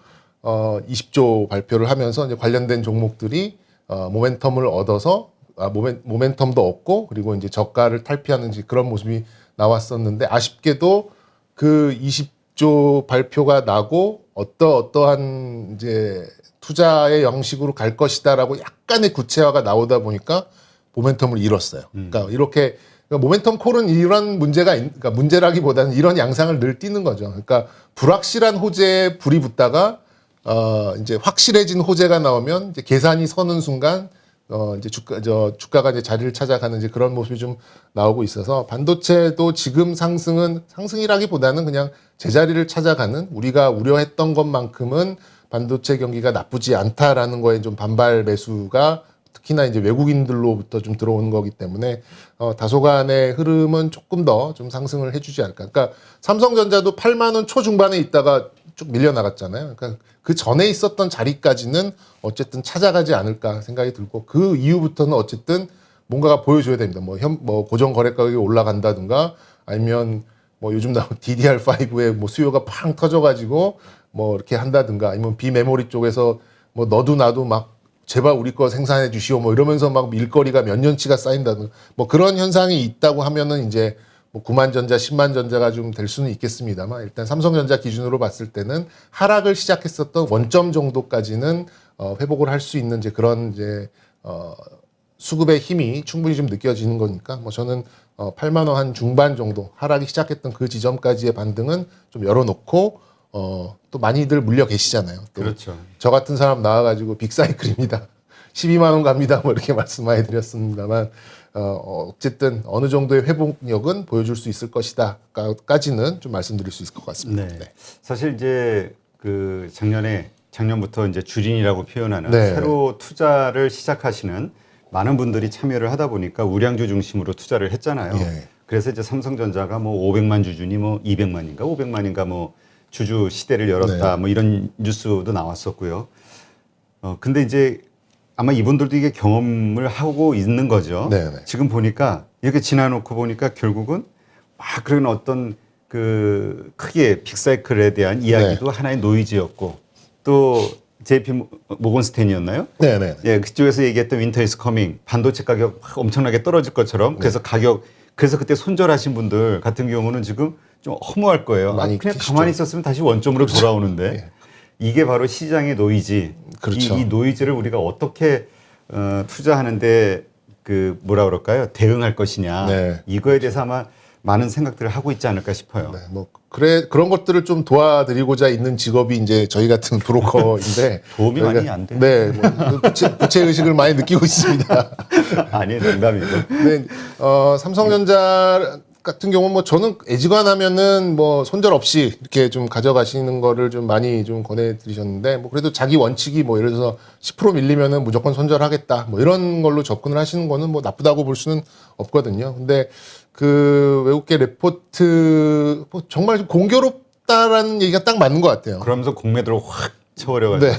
20조 발표를 하면서 이제 관련된 종목들이 모멘텀을 얻어서 모멘텀도 얻고 그리고 이제 저가를 탈피하는 그런 모습이 나왔었는데 아쉽게도 그 20조 발표가 나고 어떠한 이제 투자의 형식으로 갈 것이다라고 약간의 구체화가 나오다 보니까 모멘텀을 잃었어요. 그러니까 이렇게 모멘텀 콜은 이런 그러니까 문제라기보다는 이런 양상을 늘 띠는 거죠. 그러니까 불확실한 호재에 불이 붙다가 이제 확실해진 호재가 나오면 이제 계산이 서는 순간 이제 주가가 이제 자리를 찾아가는 이제 그런 모습이 좀 나오고 있어서 반도체도 지금 상승이라기보다는 그냥 제자리를 찾아가는 우리가 우려했던 것만큼은 반도체 경기가 나쁘지 않다라는 거에 좀 반발 매수가 특히나 이제 외국인들로부터 좀 들어오는 거기 때문에 다소간의 흐름은 조금 더 좀 상승을 해주지 않을까. 그러니까 삼성전자도 8만 원 초중반에 있다가 쭉 밀려나갔잖아요. 그러니까 그 전에 있었던 자리까지는 어쨌든 찾아가지 않을까 생각이 들고 그 이후부터는 어쨌든 뭔가가 보여줘야 됩니다. 뭐 고정 거래 가격이 올라간다든가 아니면 뭐 요즘 나온 DDR5의 뭐 수요가 팡 터져가지고 뭐 이렇게 한다든가 아니면 비메모리 쪽에서 뭐 너도 나도 막 제발 우리 거 생산해 주시오 뭐 이러면서 막 일거리가 몇 년치가 쌓인다든가 뭐 그런 현상이 있다고 하면은 이제 뭐 9만 전자, 10만 전자가 좀 될 수는 있겠습니다만 일단 삼성전자 기준으로 봤을 때는 하락을 시작했었던 원점 정도까지는 회복을 할 수 있는 이제 그런 이제 수급의 힘이 충분히 좀 느껴지는 거니까 뭐 저는 8만 원 한 중반 정도 하락이 시작했던 그 지점까지의 반등은 좀 열어놓고 또 많이들 물려 계시잖아요. 또 그렇죠. 저 같은 사람 나와가지고 빅사이클입니다. 12만 원 갑니다. 뭐 이렇게 말씀 많이 드렸습니다만 어쨌든 어느 정도의 회복력은 보여줄 수 있을 것이다까지는 좀 말씀드릴 수 있을 것 같습니다. 네. 사실 이제 그 작년부터 이제 주린이라고 표현하는 네. 새로 투자를 시작하시는 많은 분들이 참여를 하다 보니까 우량주 중심으로 투자를 했잖아요. 예. 그래서 이제 삼성전자가 뭐 500만 주준이 뭐 200만인가 500만인가 뭐 주주 시대를 열었다 네. 뭐 이런 뉴스도 나왔었고요. 근데 이제 아마 이분들도 이게 경험을 하고 있는 거죠. 네, 네. 지금 보니까 이렇게 지나놓고 보니까 결국은 막 그런 어떤 그 크게 빅사이클에 대한 이야기도 하나의 노이즈였고 또 JP 모건스탠이었나요? 네네. 예, 그쪽에서 얘기했던 윈터 이즈 커밍 반도체 가격 확 엄청나게 떨어질 것처럼 그래서 그래서 그때 손절하신 분들 같은 경우는 지금 좀 허무할 거예요. 많이 그냥 계시죠. 가만히 있었으면 다시 원점으로 돌아오는데 네. 이게 바로 시장의 노이즈. 그렇죠. 이 노이즈를 우리가 어떻게 투자하는데 그 뭐라 그럴까요? 대응할 것이냐. 네. 이거에 대해서 아마 많은 생각들을 하고 있지 않을까 싶어요. 네, 뭐 그런 것들을 좀 도와드리고자 있는 직업이 이제 저희 같은 브로커인데 도움이 많이 안 돼요. 네, 뭐 부채 의식을 많이 느끼고 있습니다. 아니 농담이고. 네, 삼성전자 같은 경우는 뭐 저는 애지간하면은 뭐 손절 없이 이렇게 좀 가져가시는 거를 좀 많이 좀 권해드리셨는데 뭐 그래도 자기 원칙이 뭐 예를 들어서 10% 밀리면은 무조건 손절하겠다 뭐 이런 걸로 접근을 하시는 거는 뭐 나쁘다고 볼 수는 없거든요. 근데 그 외국계 레포트 뭐 정말 공교롭다라는 얘기가 딱 맞는 것 같아요. 그러면서 공매도를 확 쳐버려가지고. 네.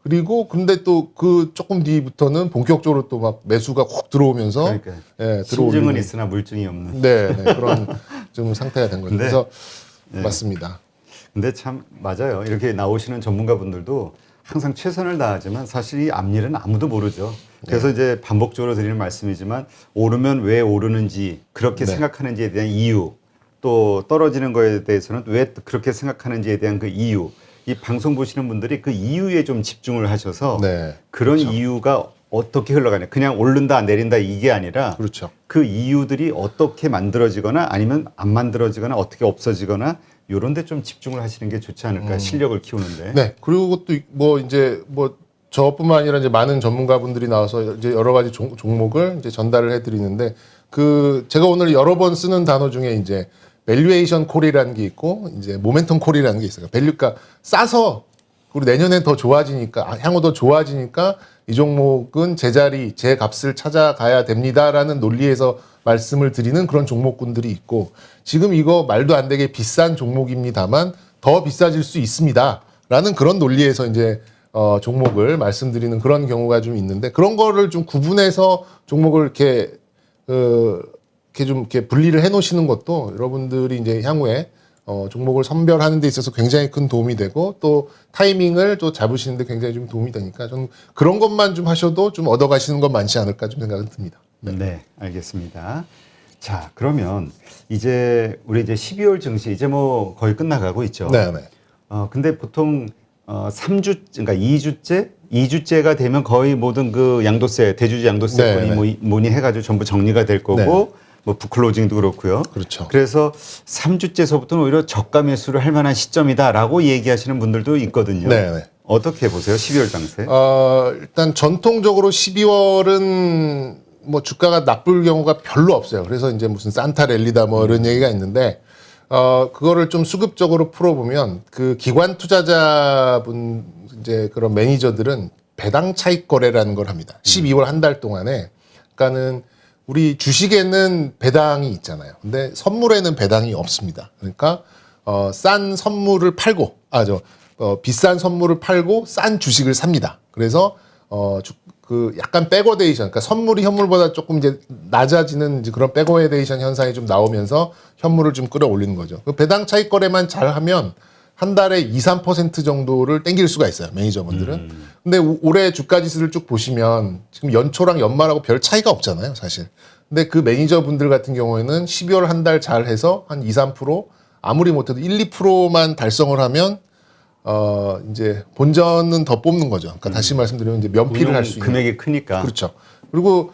그리고 근데 또 그 조금 뒤부터는 본격적으로 또 막 매수가 훅 들어오면서 그러니까 예, 심증은 있으나 물증이 없는. 네, 그런 좀 상태가 된 거죠. 근데, 그래서 네. 맞습니다. 근데 참 맞아요. 이렇게 나오시는 전문가분들도 항상 최선을 다하지만 사실 이 앞일은 아무도 모르죠. 그래서 이제 반복적으로 드리는 말씀이지만 오르면 왜 오르는지 그렇게 네. 생각하는지에 대한 이유 또 떨어지는 거에 대해서는 왜 그렇게 생각하는지에 대한 그 이유 이 방송 보시는 분들이 그 이유에 좀 집중을 하셔서 네. 그런 이유가 어떻게 흘러가냐. 그냥 오른다 내린다 이게 아니라 그렇죠. 그 이유들이 어떻게 만들어지거나 아니면 안 만들어지거나 어떻게 없어지거나 요런 데 좀 집중을 하시는 게 좋지 않을까. 실력을 키우는데. 네. 그리고 또 뭐 이제 뭐 저뿐만 아니라 이제 많은 전문가분들이 나와서 이제 여러 가지 종목을 이제 전달을 해드리는데 그 제가 오늘 여러 번 쓰는 단어 중에 이제 밸류에이션 콜이라는 게 있고 이제 모멘텀 콜이라는 게 있어요. 밸류가 싸서 그리고 내년엔 더 좋아지니까 향후 더 좋아지니까 이 종목은 제자리 제 값을 찾아가야 됩니다라는 논리에서 말씀을 드리는 그런 종목군들이 있고 지금 이거 말도 안 되게 비싼 종목입니다만 더 비싸질 수 있습니다라는 그런 논리에서 이제 종목을 말씀드리는 그런 경우가 좀 있는데 그런 거를 좀 구분해서 종목을 이렇게 좀 이렇게 분리를 해 놓으시는 것도 여러분들이 이제 향후에 종목을 선별하는 데 있어서 굉장히 큰 도움이 되고 또 타이밍을 또 잡으시는 데 굉장히 좀 도움이 되니까 저는 그런 것만 좀 하셔도 좀 얻어가시는 건 많지 않을까 좀 생각이 듭니다. 네, 알겠습니다. 자, 그러면 이제 우리 이제 12월 증시 이제 뭐 거의 끝나가고 있죠. 네, 네. 근데 보통 3주, 그러니까 2주째가 되면 거의 모든 그 양도세, 대주주 양도세권이 네, 뭐니 해가지고 전부 정리가 될 거고, 네. 뭐 부클로징도 그렇고요. 그렇죠. 그래서 3주째서부터는 오히려 저가 매수를 할 만한 시점이다라고 얘기하시는 분들도 있거든요. 네, 네. 어떻게 보세요? 12월 장세? 일단 전통적으로 12월은 뭐 주가가 나쁠 경우가 별로 없어요. 그래서 이제 무슨 산타 랠리다 뭐 이런 얘기가 있는데 그거를 좀 수급적으로 풀어보면 그 기관 투자자분 이제 그런 매니저들은 배당 차익 거래라는 걸 합니다. 12월 한 달 동안에 그러니까는 우리 주식에는 배당이 있잖아요. 근데 선물에는 배당이 없습니다. 그러니까 싼 선물을 팔고 비싼 선물을 팔고 싼 주식을 삽니다. 그래서 그 약간 백워데이션, 그러니까 선물이 현물보다 조금 이제 낮아지는 이제 그런 백워데이션 현상이 좀 나오면서 현물을 좀 끌어올리는 거죠. 그 배당 차익 거래만 잘하면 한 달에 2, 3% 정도를 땡길 수가 있어요, 매니저분들은. 근데 올해 주가 지수를 쭉 보시면 지금 연초랑 연말하고 별 차이가 없잖아요, 사실. 근데 그 매니저분들 같은 경우에는 12월 한 달 잘해서 한 2, 3% 아무리 못해도 1, 2%만 달성을 하면 이제 본전은 더 뽑는 거죠. 그러니까 다시 말씀드리면 이제 면피를 할 수 있는 금액이 크니까. 그렇죠. 그리고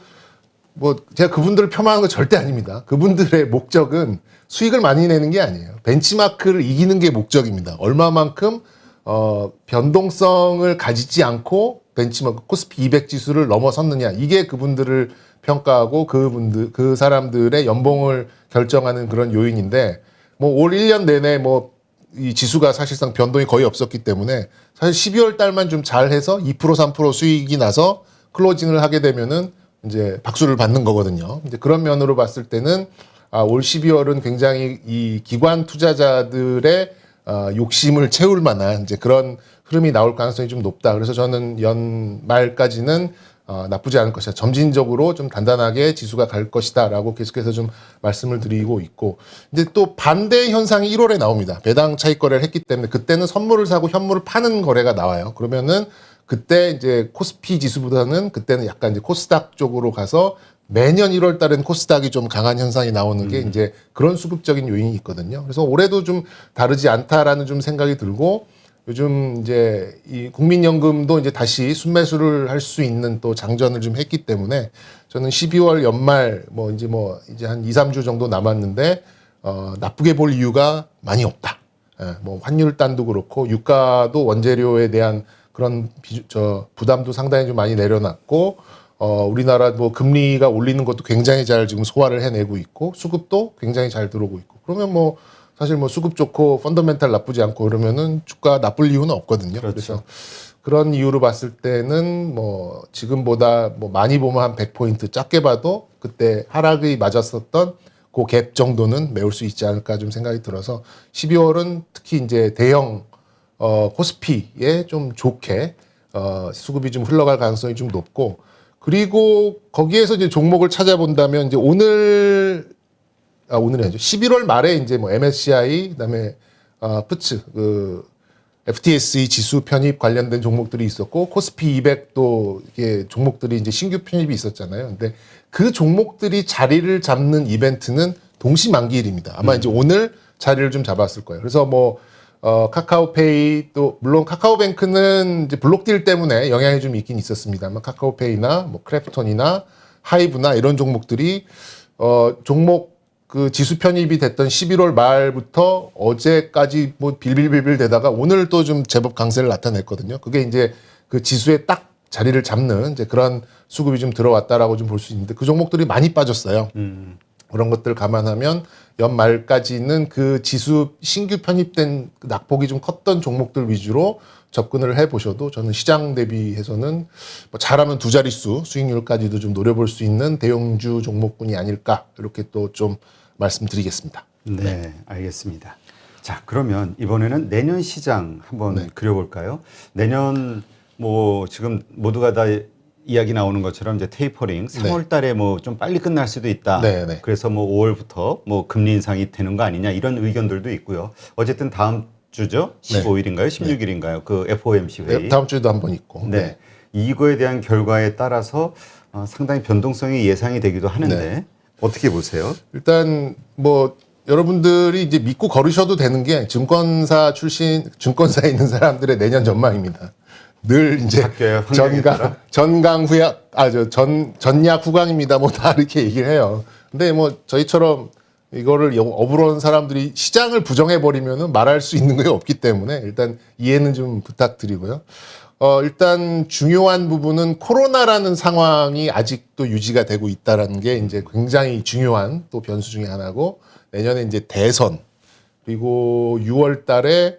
뭐 제가 그분들을 폄하하는 거 절대 아닙니다. 그분들의 목적은 수익을 많이 내는 게 아니에요. 벤치마크를 이기는 게 목적입니다. 얼마만큼 변동성을 가지지 않고 벤치마크 코스피 200 지수를 넘어섰느냐 이게 그분들을 평가하고 그 사람들의 연봉을 결정하는 그런 요인인데 뭐 올 1년 내내 뭐 이 지수가 사실상 변동이 거의 없었기 때문에 사실 12월 달만 좀 잘해서 2% 3% 수익이 나서 클로징을 하게 되면은 이제 박수를 받는 거거든요. 이제 그런 면으로 봤을 때는 올 12월은 굉장히 이 기관 투자자들의 욕심을 채울 만한 이제 그런 흐름이 나올 가능성이 좀 높다. 그래서 저는 연말까지는 나쁘지 않을 것이다. 점진적으로 좀 단단하게 지수가 갈 것이다라고 계속해서 좀 말씀을 드리고 있고 이제 또 반대 현상이 1월에 나옵니다. 배당 차익 거래를 했기 때문에 그때는 선물을 사고 현물을 파는 거래가 나와요. 그러면은 그때 이제 코스피 지수보다는 그때는 약간 이제 코스닥 쪽으로 가서 매년 1월 달엔 코스닥이 좀 강한 현상이 나오는 게 이제 그런 수급적인 요인이 있거든요. 그래서 올해도 좀 다르지 않다라는 좀 생각이 들고 요즘 이제 이 국민연금도 이제 다시 순매수를 할 수 있는 또 장전을 좀 했기 때문에 저는 12월 연말 이제 한 2, 3주 정도 남았는데 나쁘게 볼 이유가 많이 없다. 뭐 환율단도 그렇고 유가도 원재료에 대한 그런 부담도 상당히 좀 많이 내려놨고 우리나라 뭐 금리가 올리는 것도 굉장히 잘 지금 소화를 해내고 있고 수급도 굉장히 잘 들어오고 있고 그러면 뭐 사실 뭐 수급 좋고 펀더멘탈 나쁘지 않고 그러면은 주가 나쁠 이유는 없거든요. 그렇죠. 그래서 그런 이유로 봤을 때는 뭐 지금보다 뭐 많이 보면 한 100포인트 작게 봐도 그때 하락이 맞았었던 그 갭 정도는 메울 수 있지 않을까 좀 생각이 들어서 12월은 특히 이제 대형 코스피에 좀 좋게 수급이 좀 흘러갈 가능성이 좀 높고 그리고 거기에서 이제 종목을 찾아본다면 이제 오늘이 아니죠. 11월 말에 이제 뭐 MSCI 그다음에 푸츠 그 FTSE 지수 편입 관련된 종목들이 있었고 코스피 200도 이게 종목들이 이제 신규 편입이 있었잖아요. 근데 그 종목들이 자리를 잡는 이벤트는 동시만기일입니다. 아마 이제 오늘 자리를 좀 잡았을 거예요. 그래서 뭐 카카오페이 또 물론 카카오뱅크는 이제 블록딜 때문에 영향이 좀 있긴 있었습니다만 카카오페이나 뭐 크래프톤이나 하이브나 이런 종목들이 종목 그 지수 편입이 됐던 11월 말부터 어제까지 뭐 빌빌빌빌 되다가 오늘 또 좀 제법 강세를 나타냈거든요. 그게 이제 그 지수에 딱 자리를 잡는 이제 그런 수급이 좀 들어왔다라고 좀 볼 수 있는데 그 종목들이 많이 빠졌어요. 그런 것들 감안하면 연말까지는 그 지수 신규 편입된 낙폭이 좀 컸던 종목들 위주로 접근을 해보셔도 저는 시장 대비해서는 뭐 잘하면 두 자릿수 수익률까지도 좀 노려볼 수 있는 대형주 종목군이 아닐까 이렇게 또 좀 말씀드리겠습니다. 네, 알겠습니다. 자, 그러면 이번에는 내년 시장 한번 그려볼까요? 내년 뭐 지금 모두가 다 이야기 나오는 것처럼 이제 테이퍼링 3월 달에 뭐 좀 빨리 끝날 수도 있다. 네. 그래서 뭐 5월부터 뭐 금리 인상이 되는 거 아니냐 이런 의견들도 있고요. 어쨌든 다음 주죠. 15일인가요? 16일인가요? 그 FOMC 회의. 다음 주에도 한번 있고. 네. 이거에 대한 결과에 따라서 상당히 변동성이 예상이 되기도 하는데 어떻게 보세요? 일단 뭐 여러분들이 이제 믿고 걸으셔도 되는 게 증권사 출신, 증권사에 있는 사람들의 내년 전망입니다. 늘 이제 바뀌어요, 환경에 따라? 전강 후약, 전약 후강입니다. 뭐 다 이렇게 얘기를 해요. 근데 뭐 저희처럼 이거를 업으로 온 사람들이 시장을 부정해버리면은 말할 수 있는 게 없기 때문에 일단 이해는 좀 부탁드리고요. 일단 중요한 부분은 코로나라는 상황이 아직도 유지가 되고 있다라는 게 이제 굉장히 중요한 또 변수 중에 하나고 내년에 이제 대선 그리고 6월 달에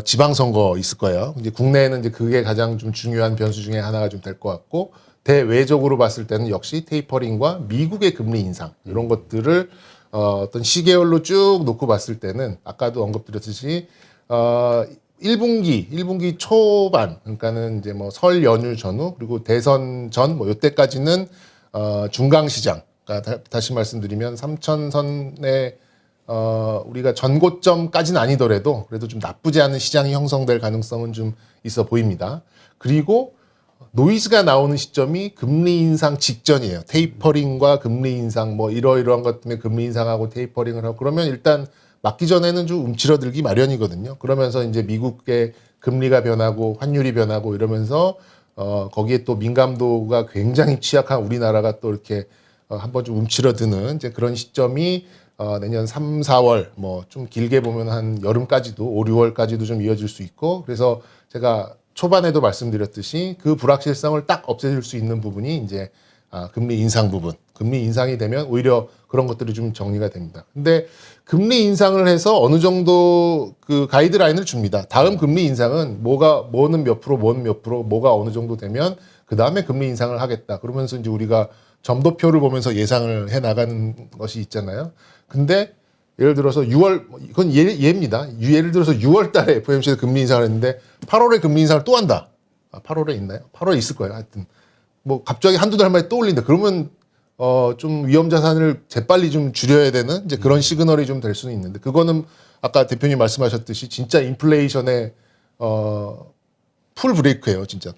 지방선거 있을 거예요. 이제 국내에는 이제 그게 가장 좀 중요한 변수 중에 하나가 좀 될 것 같고 대외적으로 봤을 때는 역시 테이퍼링과 미국의 금리 인상 이런 것들을 어떤 시계열로 쭉 놓고 봤을 때는 아까도 언급드렸듯이 1분기 초반 그러니까는 이제 뭐 설 연휴 전후 그리고 대선 전 뭐 요때까지는 중강 시장 그러니까 다시 말씀드리면 3,000선에 우리가 전고점까지는 아니더라도 그래도 좀 나쁘지 않은 시장이 형성될 가능성은 좀 있어 보입니다. 그리고 노이즈가 나오는 시점이 금리 인상 직전이에요. 테이퍼링과 금리 인상 뭐 이러이러한 것 때문에 금리 인상하고 테이퍼링을 하고 그러면 일단 맞기 전에는 좀 움츠러들기 마련이거든요. 그러면서 이제 미국의 금리가 변하고 환율이 변하고 이러면서 거기에 또 민감도가 굉장히 취약한 우리나라가 또 이렇게 한번 좀 움츠러드는 이제 그런 시점이 내년 3, 4월 뭐 좀 길게 보면 한 여름까지도 5, 6월까지도 좀 이어질 수 있고 그래서 제가 초반에도 말씀드렸듯이 그 불확실성을 딱 없애줄 수 있는 부분이 이제 금리 인상 부분. 금리 인상이 되면 오히려 그런 것들이 좀 정리가 됩니다. 근데 금리 인상을 해서 어느 정도 그 가이드라인을 줍니다. 다음 금리 인상은 뭐는 몇 프로, 뭐는 몇 프로, 뭐가 어느 정도 되면 그 다음에 금리 인상을 하겠다. 그러면서 이제 우리가 점도표를 보면서 예상을 해 나가는 것이 있잖아요. 근데 예를 들어서 6월, 이건 예입니다. 예를 들어서 6월 달에 FOMC에서 금리 인상을 했는데 8월에 금리 인상을 또 한다. 8월에 있나요? 8월에 있을 거예요. 하여튼. 뭐 갑자기 한두 달 만에 또 올린다. 그러면 좀 위험 자산을 재빨리 좀 줄여야 되는 이제 그런 시그널이 좀 될 수는 있는데 그거는 아까 대표님 말씀하셨듯이 진짜 인플레이션의 풀 브레이크예요. 진짜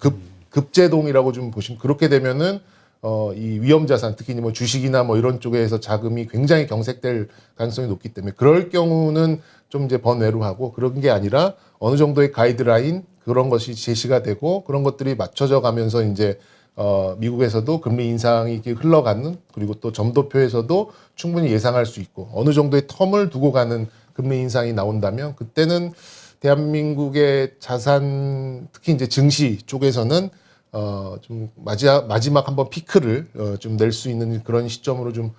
급제동이라고 좀 보시면 그렇게 되면은 이 위험 자산 특히 뭐 주식이나 뭐 이런 쪽에서 자금이 굉장히 경색될 가능성이 높기 때문에 그럴 경우는 좀 이제 번외로 하고 그런 게 아니라 어느 정도의 가이드라인 그런 것이 제시가 되고 그런 것들이 맞춰져 가면서 이제 미국에서도 금리 인상이 이렇게 흘러가는 그리고 또 점도표에서도 충분히 예상할 수 있고 어느 정도의 텀을 두고 가는 금리 인상이 나온다면 그때는 대한민국의 자산 특히 이제 증시 쪽에서는 좀 마지막 한번 피크를 좀 낼 수 있는 그런 시점으로 좀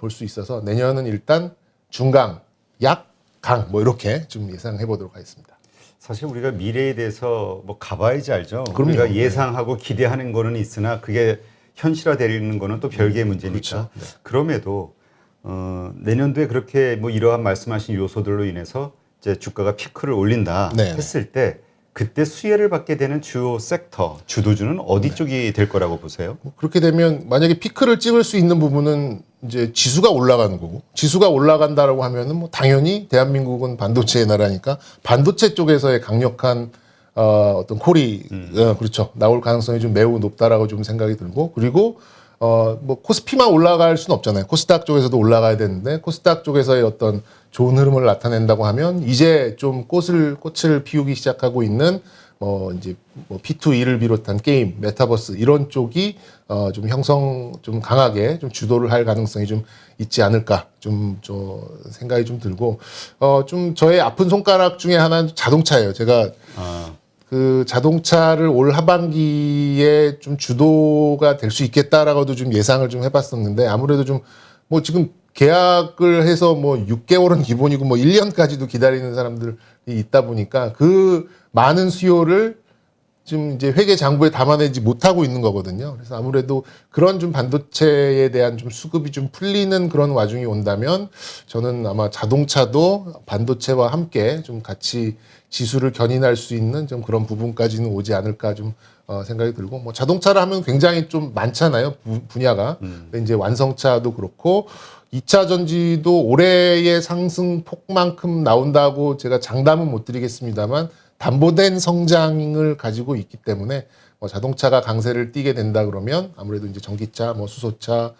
볼 수 있어서 내년은 일단 중강, 약강 뭐 이렇게 좀 예상해 보도록 하겠습니다. 사실 우리가 미래에 대해서 뭐 가봐야지 알죠. 그럼요. 우리가 예상하고 기대하는 거는 있으나 그게 현실화되는 거는 또 별개의 문제니까. 그렇죠. 네. 그럼에도 내년도에 그렇게 뭐 이러한 말씀하신 요소들로 인해서 이제 주가가 피크를 올린다 네. 했을 때 그때 수혜를 받게 되는 주요 섹터, 주도주는 어디 쪽이 될 거라고 보세요? 그렇게 되면 만약에 피크를 찍을 수 있는 부분은 이제 지수가 올라가는 거고 지수가 올라간다라고 하면은 뭐 당연히 대한민국은 반도체의 나라니까 반도체 쪽에서의 강력한 어떤 콜이 그렇죠 나올 가능성이 좀 매우 높다라고 좀 생각이 들고 그리고 뭐 코스피만 올라갈 수는 없잖아요. 코스닥 쪽에서도 올라가야 되는데 코스닥 쪽에서의 어떤 좋은 흐름을 나타낸다고 하면 이제 좀 꽃을 피우기 시작하고 있는 이제 P2E를 비롯한 게임, 메타버스 이런 쪽이 좀 좀 강하게 좀 주도를 할 가능성이 좀 있지 않을까 좀 생각이 좀 들고 좀 저의 아픈 손가락 중에 하나는 자동차예요. 제가 그 자동차를 올 하반기에 좀 주도가 될 수 있겠다라고도 좀 예상을 좀 해봤었는데 아무래도 좀 뭐 지금 계약을 해서 뭐 6개월은 기본이고 뭐 1년까지도 기다리는 사람들이 있다 보니까 그 많은 수요를 지금 이제 회계 장부에 담아내지 못하고 있는 거거든요. 그래서 아무래도 그런 좀 반도체에 대한 좀 수급이 좀 풀리는 그런 와중이 온다면 저는 아마 자동차도 반도체와 함께 좀 같이 지수를 견인할 수 있는 좀 그런 부분까지는 오지 않을까 좀 생각이 들고 뭐 자동차를 하면 굉장히 좀 많잖아요. 분야가. 근데 이제 완성차도 그렇고 2차 전지도 올해의 상승폭만큼 나온다고 제가 장담은 못 드리겠습니다만 담보된 성장을 가지고 있기 때문에 자동차가 강세를 띠게 된다 그러면 아무래도 이제 전기차, 수소차,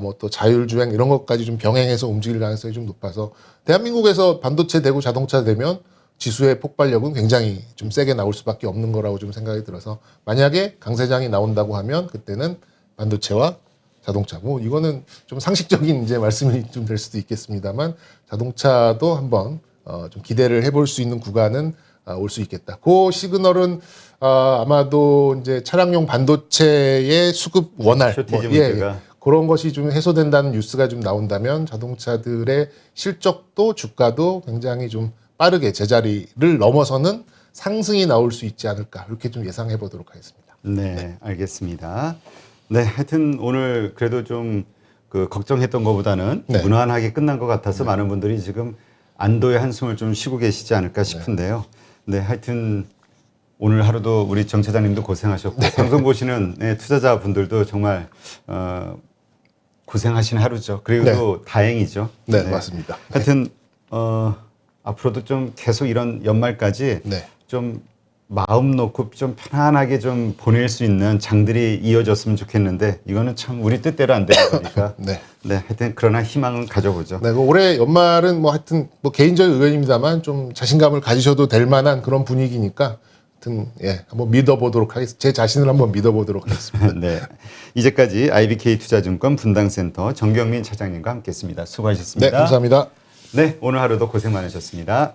뭐 또 자율주행 이런 것까지 좀 병행해서 움직일 가능성이 좀 높아서 대한민국에서 반도체 되고 자동차 되면 지수의 폭발력은 굉장히 좀 세게 나올 수밖에 없는 거라고 좀 생각이 들어서 만약에 강세장이 나온다고 하면 그때는 반도체와 자동차 이거는 좀 상식적인 이제 말씀이 좀 될 수도 있겠습니다만 자동차도 한번 좀 기대를 해볼 수 있는 구간은 올 수 있겠다. 그 시그널은 아마도 이제 차량용 반도체의 수급 원활 쇼티지 문제가 그런 것이 좀 해소된다는 뉴스가 좀 나온다면 자동차들의 실적도 주가도 굉장히 좀 빠르게 제자리를 넘어서는 상승이 나올 수 있지 않을까 이렇게 좀 예상해 보도록 하겠습니다. 네, 알겠습니다. 네, 하여튼 오늘 그래도 좀 그 걱정했던 것보다는 네. 무난하게 끝난 것 같아서 많은 분들이 지금 안도의 한숨을 좀 쉬고 계시지 않을까 싶은데요. 네, 하여튼 오늘 하루도 우리 정 차장님도 고생하셨고 방송 보시는 투자자분들도 정말 고생하신 하루죠. 그리고 다행이죠. 네, 맞습니다. 하여튼 앞으로도 좀 계속 이런 연말까지 좀 마음 놓고 좀 편안하게 좀 보낼 수 있는 장들이 이어졌으면 좋겠는데 이거는 참 우리 뜻대로 안 되다 보니까 네, 하여튼 그러나 희망은 가져보죠. 네, 올해 연말은 뭐 하여튼 뭐 개인적인 의견입니다만 좀 자신감을 가지셔도 될 만한 그런 분위기니까 하여튼 한번 믿어보도록 하겠습니다. 제 자신을 한번 믿어보도록 하겠습니다. 네, 이제까지 IBK 투자증권 분당센터 정경민 차장님과 함께했습니다. 수고하셨습니다. 네, 감사합니다. 네, 오늘 하루도 고생 많으셨습니다.